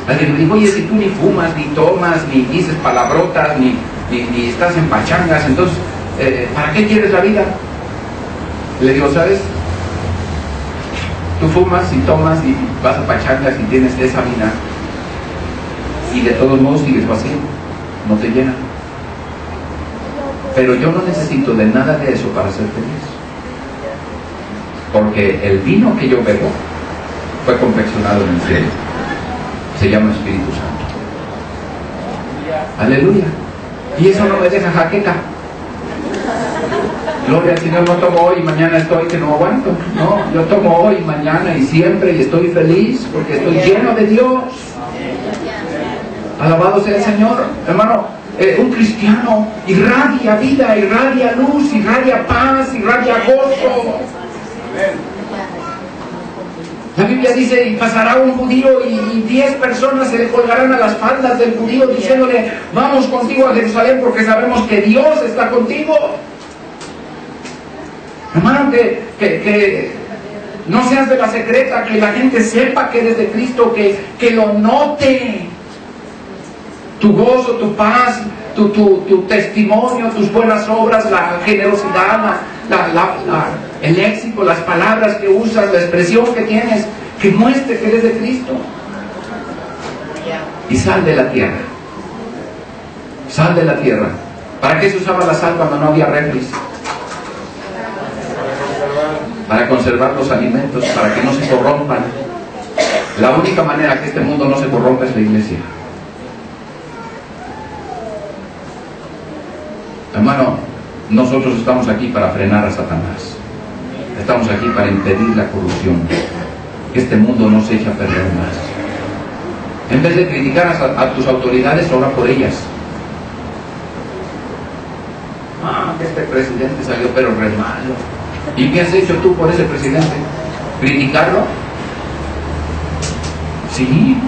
Alguien me dijo, oye, si tú ni fumas, ni tomas, ni dices palabrotas, ni estás en pachangas, entonces, ¿para qué quieres la vida? Le digo, ¿sabes? Tú fumas y tomas y vas a pachangas y tienes esa vida y de todos modos sigues vacío, no te llena. Pero yo no necesito de nada de eso para ser feliz, porque el vino que yo bebo fue confeccionado en el cielo, se llama Espíritu Santo. Aleluya. Y eso no me deja jaqueca. Gloria al Señor. No tomo hoy y mañana estoy que no aguanto. No, yo tomo hoy, mañana y siempre y estoy feliz porque estoy lleno de Dios. Alabado sea el Señor. Hermano, un cristiano irradia vida, irradia luz, irradia paz, irradia gozo. La Biblia dice, y pasará un judío y 10 personas se le colgarán a las faldas del judío diciéndole, vamos contigo a Jerusalén porque sabemos que Dios está contigo. Hermano, que no seas de la secreta, que la gente sepa que eres de Cristo, que lo note. Tu gozo, tu paz, tu testimonio, tus buenas obras, la generosidad, el léxico, las palabras que usas, la expresión que tienes, que muestre que eres de Cristo. Y sal de la tierra. Sal de la tierra. ¿Para qué se usaba la sal cuando no había refris? Para conservar los alimentos, para que no se corrompan. La única manera que este mundo no se corrompa es la iglesia. Hermano, nosotros estamos aquí para frenar a Satanás. Estamos aquí para impedir la corrupción. Que este mundo no se eche a perder más. En vez de criticar a tus autoridades, ora por ellas. Que este presidente salió pero re malo. ¿Y qué has hecho tú por ese presidente? ¿Criticarlo? Sí.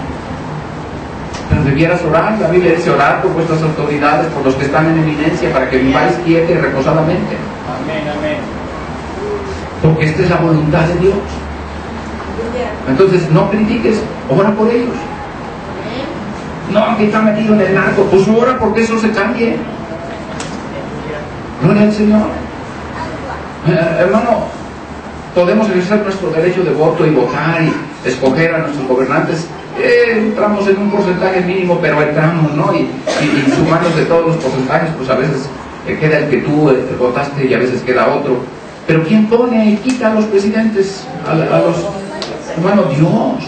Pero debieras orar. La Biblia dice orar por vuestras autoridades, por los que están en eminencia, para que viváis quieta y reposadamente. Amén, amén. Porque esta es la voluntad de Dios. Entonces no critiques, ora por ellos. No, que está metido en el narco, pues ora porque eso se cambie. Gloria al Señor. Hermano, podemos ejercer nuestro derecho de voto y votar y escoger a nuestros gobernantes. Entramos en un porcentaje mínimo, pero entramos, ¿no? Y sumándose todos los porcentajes, pues a veces queda el que tú votaste y a veces queda otro. Pero ¿quién pone y quita a los presidentes? A los hermano, Dios.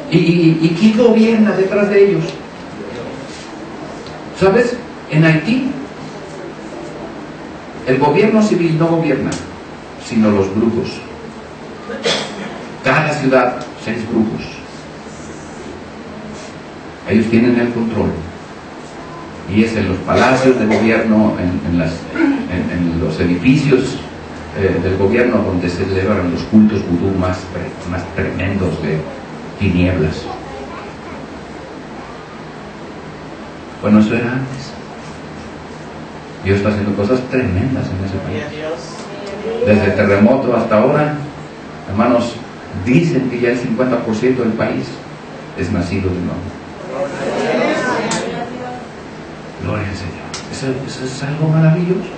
¿Y quién gobierna detrás de ellos? ¿Sabes? En Haití el gobierno civil no gobierna, sino los brujos. Cada ciudad, 6 brujos. Ellos tienen el control. Y es en los palacios de gobierno, en los edificios del gobierno donde se celebran los cultos vudú más tremendos de tinieblas. Bueno, eso era antes. Dios está haciendo cosas tremendas en ese país. Desde el terremoto hasta ahora, hermanos, dicen que ya el 50% del país es nacido de nuevo. Gloria al Señor. Eso es algo maravilloso.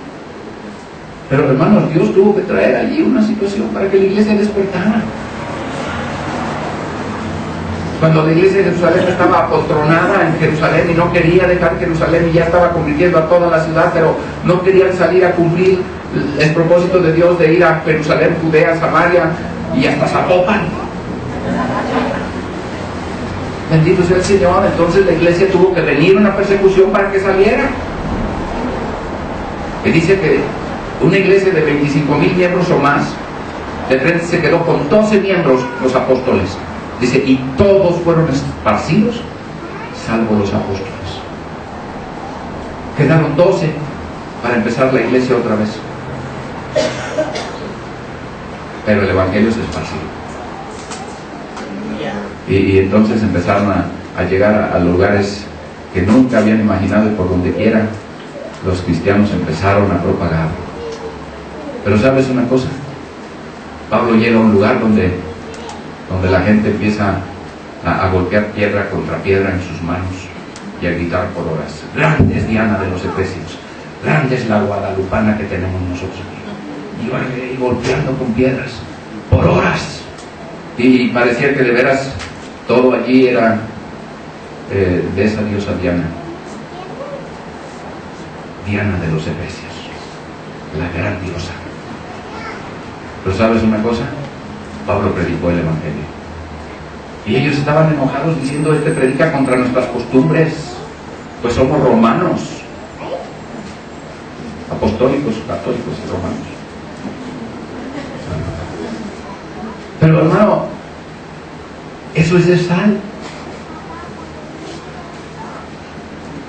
Pero hermanos, Dios tuvo que traer allí una situación para que la iglesia despertara. Cuando la iglesia de Jerusalén estaba apostronada en Jerusalén y no quería dejar Jerusalén y ya estaba convirtiendo a toda la ciudad, pero no querían salir a cumplir el propósito de Dios de ir a Jerusalén, Judea, Samaria y hasta Zapopan. Bendito sea el Señor. Entonces la iglesia tuvo que venir una persecución para que saliera. Que dice que una iglesia de 25,000 miembros o más, de repente se quedó con 12 miembros los apóstoles. Dice, y todos fueron esparcidos, salvo los apóstoles. Quedaron 12 para empezar la iglesia otra vez. Pero el evangelio se esparció. Y entonces empezaron a llegar a lugares que nunca habían imaginado, y por donde quiera los cristianos empezaron a propagar. Pero ¿sabes una cosa? Pablo llega a un lugar donde la gente empieza a golpear piedra contra piedra en sus manos y a gritar por horas. Grande es Diana de los Efesios, grande es la guadalupana que tenemos nosotros aquí. Y golpeando con piedras por horas. Y parecía que de veras todo allí era de esa diosa Diana. Diana de los Efesios, la gran diosa. Pero ¿sabes una cosa? Pablo predicó el evangelio. Y ellos estaban enojados diciendo, este predica contra nuestras costumbres, pues somos romanos, apostólicos, católicos y romanos. Pero hermano, eso es de sal.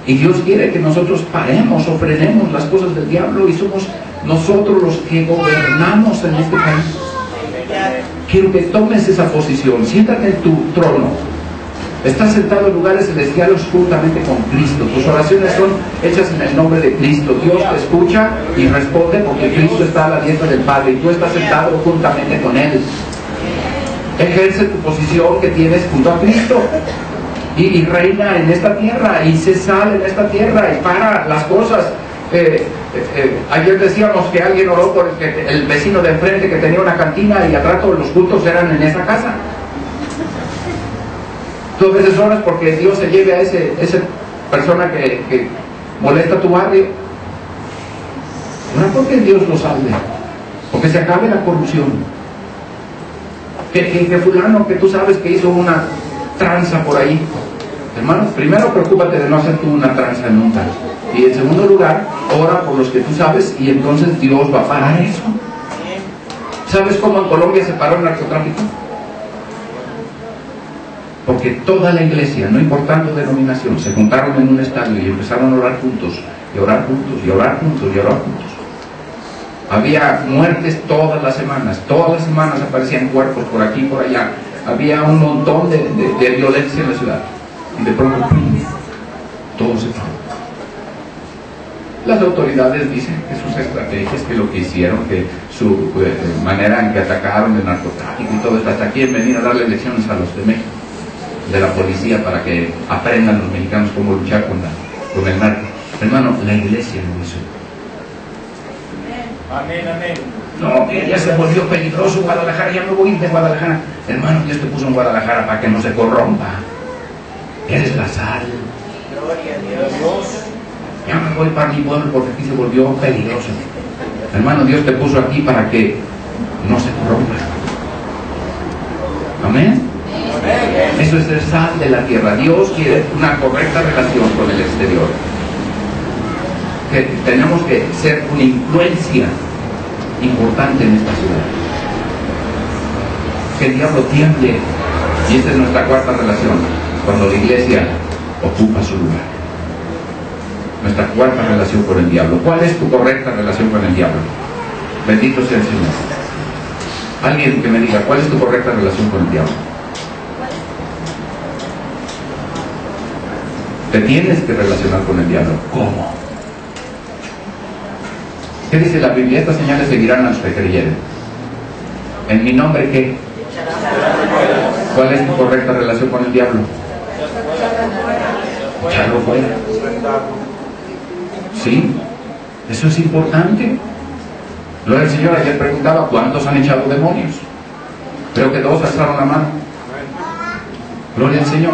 Y Dios quiere que nosotros paremos o frenemos las cosas del diablo, y somos nosotros los que gobernamos en este país. quiero que tomes esa posición. Siéntate en tu trono. Estás sentado en lugares celestiales juntamente con Cristo. Tus oraciones son hechas en el nombre de Cristo. Dios te escucha y responde porque Cristo está a la diestra del Padre y tú estás sentado juntamente con Él. Ejerce tu posición que tienes junto a Cristo y reina en esta tierra y se sale en esta tierra y para las cosas. Ayer decíamos que alguien oró por el vecino de enfrente que tenía una cantina y al rato los cultos eran en esa casa. Tú a veces oras porque Dios se lleve a esa persona que molesta tu barrio. No es porque Dios lo salve, porque se acabe la corrupción. Que fulano que tú sabes que hizo una tranza por ahí. Hermanos, primero preocúpate de no hacer tú una tranza nunca. Y en segundo lugar, ora por los que tú sabes y entonces Dios va a parar eso. ¿Sabes cómo en Colombia se paró el narcotráfico? Porque toda la iglesia, no importando denominación, se juntaron en un estadio y empezaron a orar juntos, y orar juntos, y orar juntos, y orar juntos. Había muertes todas las semanas aparecían cuerpos por aquí y por allá. Había un montón de violencia en la ciudad. Y de pronto, todo se fue. Las autoridades dicen que sus estrategias, que lo que hicieron, que su manera en que atacaron el narcotráfico y todo esto, hasta aquí en venir a darle lecciones a los de México, de la policía, para que aprendan los mexicanos cómo luchar con el narco. Hermano, la iglesia lo hizo. Amén, amén. No, que ya se volvió peligroso Guadalajara, ya me voy a ir de Guadalajara. Hermano, Dios te puso en Guadalajara para que no se corrompa. Eres la sal. Gloria a Dios. Ya me voy para mi pueblo porque aquí se volvió peligroso. Hermano, Dios te puso aquí para que no se corrompa. Amén. Eso es el sal de la tierra. Dios quiere una correcta relación con el exterior. Que tenemos que ser una influencia importante en esta ciudad. Que el diablo tiemble. Y esta es nuestra cuarta relación, cuando la iglesia ocupa su lugar. Nuestra cuarta relación con el diablo. ¿Cuál es tu correcta relación con el diablo? Bendito sea el Señor. Alguien que me diga, ¿cuál es tu correcta relación con el diablo? Te tienes que relacionar con el diablo. ¿Cómo? ¿Qué dice la Biblia? Estas señales seguirán a los que creyeren. ¿En mi nombre qué? ¿Cuál es tu correcta relación con el diablo? Echarlo fuera. Sí, eso es importante. Gloria al Señor. Ayer preguntaba cuántos han echado demonios. Creo que 2 alzaron la mano. Gloria al Señor.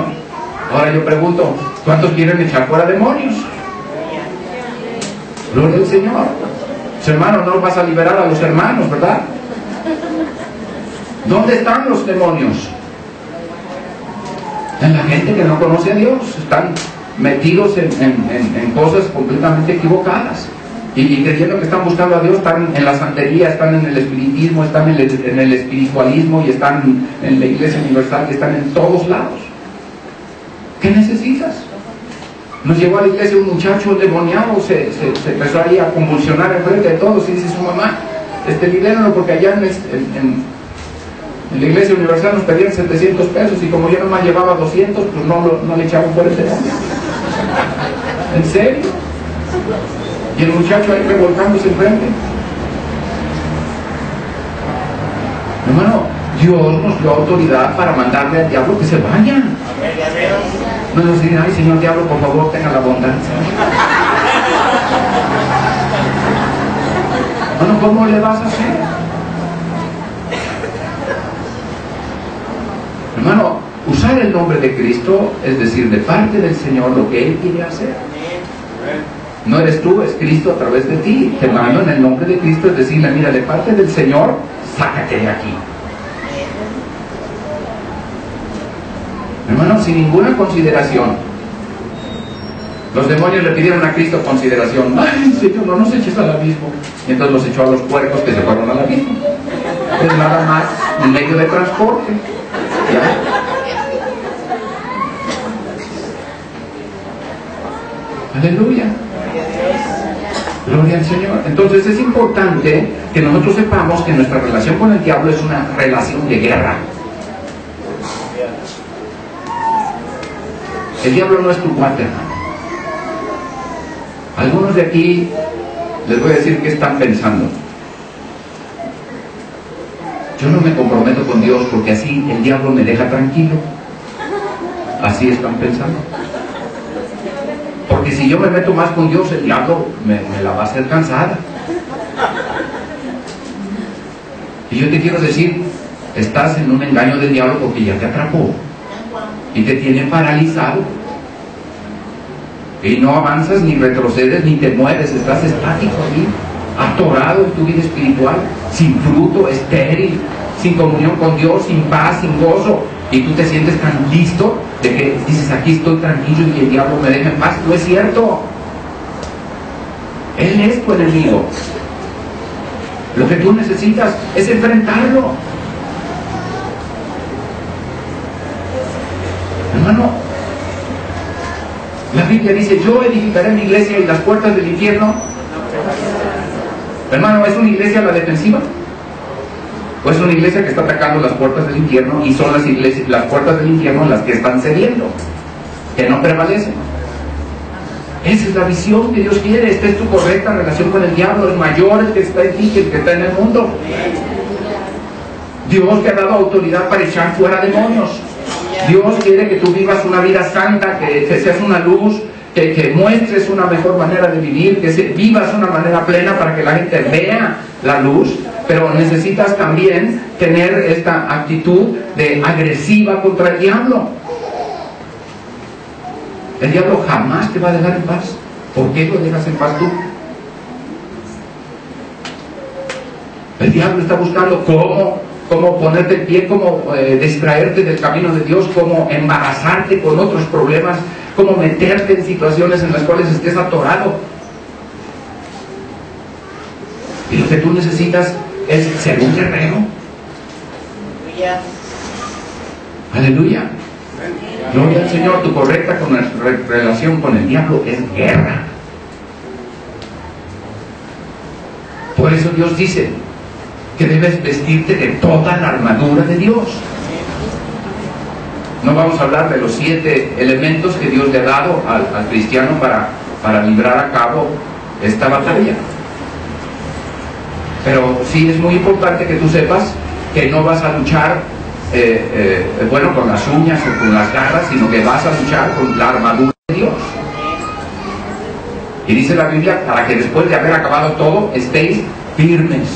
Ahora yo pregunto, ¿cuántos quieren echar fuera demonios? Gloria al Señor. Hermano, no vas a liberar a los hermanos, ¿verdad? ¿Dónde están los demonios? En la gente que no conoce a Dios. Están metidos en cosas completamente equivocadas y creyendo que están buscando a Dios. Están en la santería, están en el espiritismo, están en el espiritualismo y están en la iglesia universal, y están en todos lados. ¿Qué necesitas? Nos llegó a la iglesia un muchacho endemoniado, se empezó ahí a convulsionar enfrente de todos y dice su mamá, libérenlo porque allá en la iglesia universal nos pedían 700 pesos y como yo nomás llevaba 200, pues no le echaban fuera el demonio. ¿En serio? Y el muchacho ahí revolcándose enfrente. Hermano, Dios nos dio autoridad para mandarle al diablo que se vaya. No nos digan, ay Señor diablo, por favor, tenga la bondad. Bueno, ¿cómo le vas a hacer? Hermano, usar el nombre de Cristo, es decir, de parte del Señor lo que Él quiere hacer. No eres tú, es Cristo a través de ti. Te mando en el nombre de Cristo, es decirle, mira, de parte del Señor, sácate de aquí. Hermano, sin ninguna consideración. Los demonios le pidieron a Cristo consideración. Ay, Señor, no nos eches al abismo. Y entonces los echó a los puercos que se fueron al abismo. Es nada más un medio de transporte. ¿Ya? Aleluya. Gloria al Señor. Entonces es importante que nosotros sepamos que nuestra relación con el diablo es una relación de guerra. El diablo no es tu cuate, hermano. Algunos de aquí les voy a decir qué están pensando. Yo no me comprometo con Dios porque así el diablo me deja tranquilo. Así están pensando. Porque si yo me meto más con Dios, el diablo me la va a hacer cansada. Y yo te quiero decir, estás en un engaño del diablo porque ya te atrapó y te tiene paralizado. Y no avanzas, ni retrocedes, ni te mueves, estás estático ahí, atorado en tu vida espiritual, sin fruto, estéril, sin comunión con Dios, sin paz, sin gozo. Y tú te sientes tan listo de que dices, aquí estoy tranquilo y que el diablo me deja en paz. No es cierto. Él es tu enemigo. Lo que tú necesitas es enfrentarlo. Hermano, la Biblia dice, yo edificaré mi iglesia y las puertas del infierno. Hermano, ¿es una iglesia a la defensiva? ¿O es una iglesia que está atacando las puertas del infierno y son las puertas del infierno las que están cediendo, que no prevalecen? Esa es la visión que Dios quiere. Esta es tu correcta relación con el diablo. Es mayor el que está en ti que el que está en el mundo. Dios te ha dado autoridad para echar fuera demonios. Dios quiere que tú vivas una vida santa, que seas una luz, que muestres una mejor manera de vivir, que vivas una manera plena para que la gente vea la luz. Pero necesitas también tener esta actitud de agresiva contra el diablo. El diablo jamás te va a dejar en paz. ¿Por qué lo dejas en paz tú? El diablo está buscando cómo ponerte en pie, cómo distraerte del camino de Dios, cómo embarazarte con otros problemas, cómo meterte en situaciones en las cuales estés atorado. Y lo que tú necesitas es ser un guerrero. Aleluya. Gloria al Señor. Tu correcta relación con el diablo es guerra. Por eso Dios dice que debes vestirte de toda la armadura de Dios. No vamos a hablar de los 7 elementos que Dios le ha dado al cristiano para librar a cabo esta batalla. Pero sí es muy importante que tú sepas que no vas a luchar con las uñas o con las garras, sino que vas a luchar con la armadura de Dios. Y dice la Biblia, para que después de haber acabado todo, estéis firmes.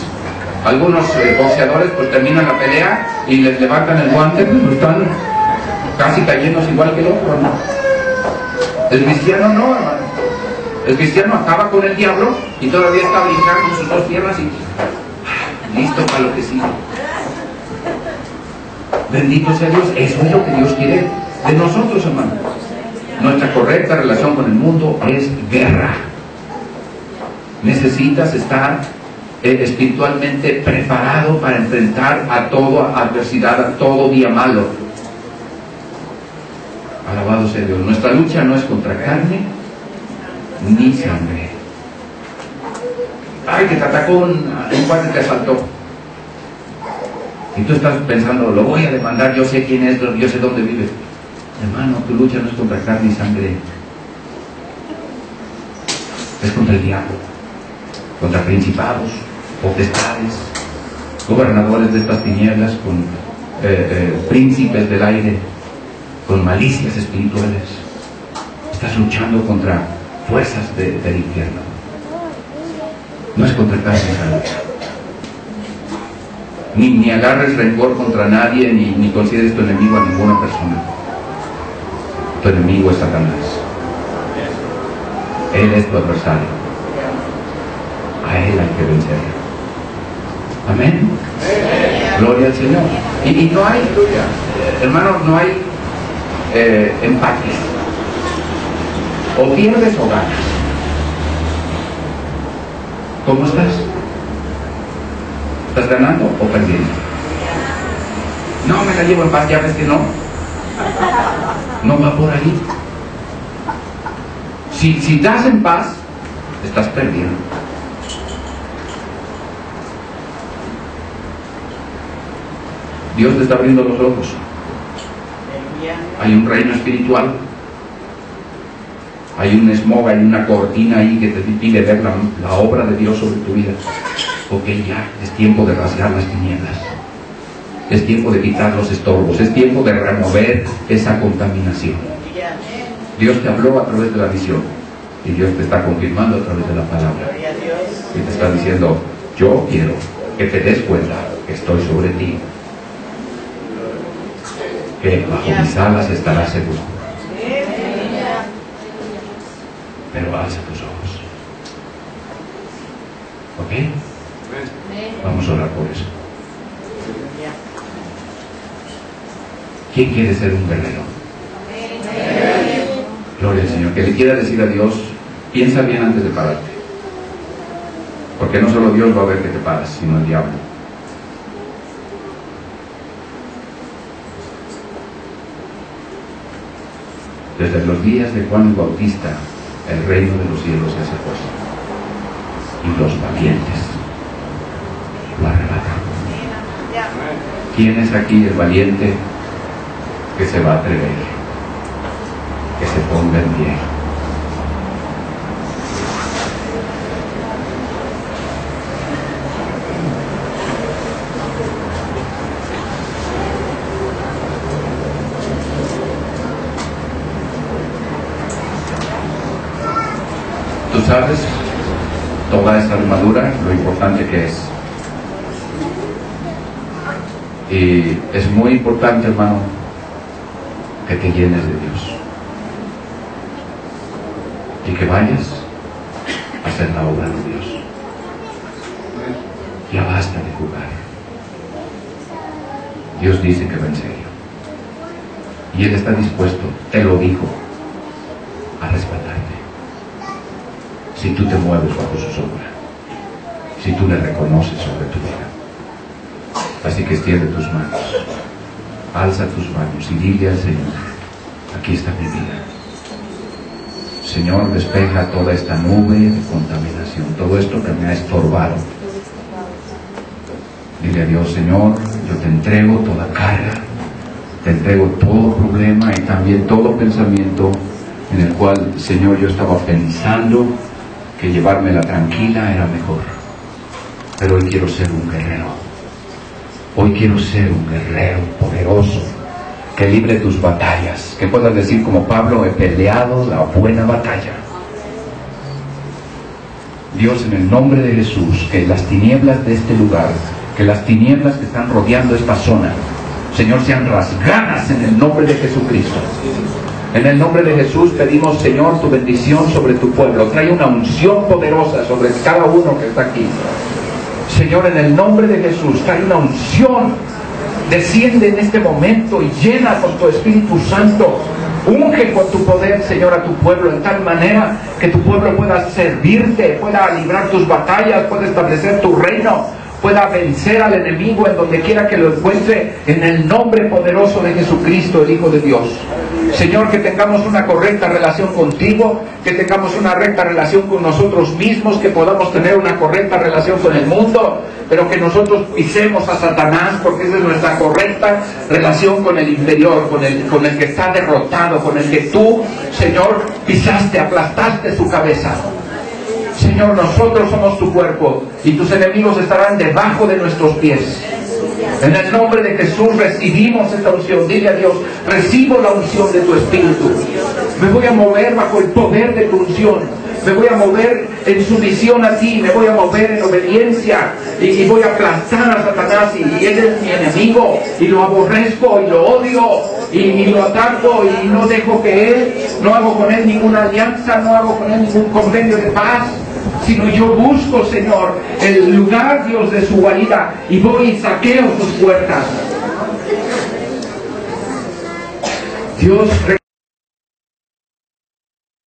Algunos boxeadores pues terminan la pelea y les levantan el guante, pues están casi cayéndose igual que el otro, ¿no? El cristiano no, hermano. El cristiano acaba con el diablo y todavía está brincando con sus 2 piernas y listo para lo que sigue. Bendito sea Dios. Eso es lo que Dios quiere de nosotros, hermano. Nuestra correcta relación con el mundo es guerra. Necesitas estar espiritualmente preparado para enfrentar a toda adversidad, a todo día malo. Alabado sea Dios. Nuestra lucha no es contra carne ni sangre. Ay, que te atacó un cuate que te asaltó. Y tú estás pensando, lo voy a demandar, yo sé quién es, yo sé dónde vive. Hermano, tu lucha no es contra carne ni sangre. Es contra el diablo, contra principados, potestades, gobernadores de estas tinieblas, con príncipes del aire, con malicias espirituales. Estás luchando contra fuerzas del infierno. No es contra carne ni sangre. Ni agarres rencor contra nadie, ni consideres tu enemigo a ninguna persona. Tu enemigo es Satanás. Él es tu adversario. A él hay que vencer. Amén. Gloria al Señor. Y no hay, hermano, no hay empates. O pierdes o ganas. ¿Cómo estás? ¿Estás ganando o perdiendo? No, me la llevo en paz, ya ves que no. No va por ahí. Si das en paz, estás perdiendo. Dios te está abriendo los ojos. Hay un reino espiritual. Hay un smog, hay una cortina ahí que te impide ver la obra de Dios sobre tu vida. Ok, ya, es tiempo de rasgar las tinieblas. Es tiempo de quitar los estorbos. Es tiempo de remover esa contaminación. Dios te habló a través de la visión. Y Dios te está confirmando a través de la palabra. Y te está diciendo, yo quiero que te des cuenta que estoy sobre ti. Que bajo mis alas estarás seguro. Pero alza tus ojos. ¿Ok? Vamos a orar por eso. ¿Quién quiere ser un guerrero? Gloria al Señor. Que le quiera decir a Dios, piensa bien antes de pararte. Porque no solo Dios va a ver que te paras, sino el diablo. Desde los días de Juan el Bautista, el reino de los cielos se hace cosa. Y los valientes lo arrebatan. ¿Quién es aquí el valiente que se va a atrever? Que se ponga en pie. Tú sabes, toda esa armadura, lo importante que es. Y es muy importante, hermano, que te llenes de Dios. Y que vayas a hacer la obra de Dios. Ya basta de jugar. Dios dice que va en serio. Y Él está dispuesto, te lo dijo, a respaldarte. Si tú te mueves bajo su sombra, si tú le reconoces sobre tu vida. Así que extiende tus manos, alza tus manos y dile al Señor, aquí está mi vida. Señor, despeja toda esta nube de contaminación, todo esto que me ha estorbado. Dile a Dios, Señor, yo te entrego toda carga, te entrego todo problema y también todo pensamiento en el cual, Señor, yo estaba pensando que llevármela tranquila era mejor. Pero hoy quiero ser un guerrero. Hoy quiero ser un guerrero poderoso, que libre tus batallas, que puedas decir como Pablo, he peleado la buena batalla. Dios, en el nombre de Jesús, que las tinieblas de este lugar, que las tinieblas que están rodeando esta zona, Señor, sean rasgadas en el nombre de Jesucristo. En el nombre de Jesús pedimos, Señor, tu bendición sobre tu pueblo. Trae una unción poderosa sobre cada uno que está aquí. Señor, en el nombre de Jesús, trae una unción. Desciende en este momento y llena con tu Espíritu Santo. Unge con tu poder, Señor, a tu pueblo, en tal manera que tu pueblo pueda servirte, pueda librar tus batallas, pueda establecer tu reino, pueda vencer al enemigo en donde quiera que lo encuentre, en el nombre poderoso de Jesucristo, el Hijo de Dios. Señor, que tengamos una correcta relación contigo, que tengamos una recta relación con nosotros mismos, que podamos tener una correcta relación con el mundo, pero que nosotros pisemos a Satanás, porque esa es nuestra correcta relación con el inferior, con el que está derrotado, con el que tú, Señor, pisaste, aplastaste su cabeza. Señor, nosotros somos tu cuerpo y tus enemigos estarán debajo de nuestros pies. En el nombre de Jesús recibimos esta unción. Dile a Dios, recibo la unción de tu Espíritu. Me voy a mover bajo el poder de tu unción. Me voy a mover en sumisión a ti. Me voy a mover en obediencia. Y voy a aplastar a Satanás. Y él es mi enemigo. Y lo aborrezco y lo odio. Y lo ataco y no dejo que él, no hago con él ninguna alianza, no hago con él ningún convenio de paz, sino yo busco, Señor, el lugar, Dios, de su guarida, y voy y saqueo sus puertas. Dios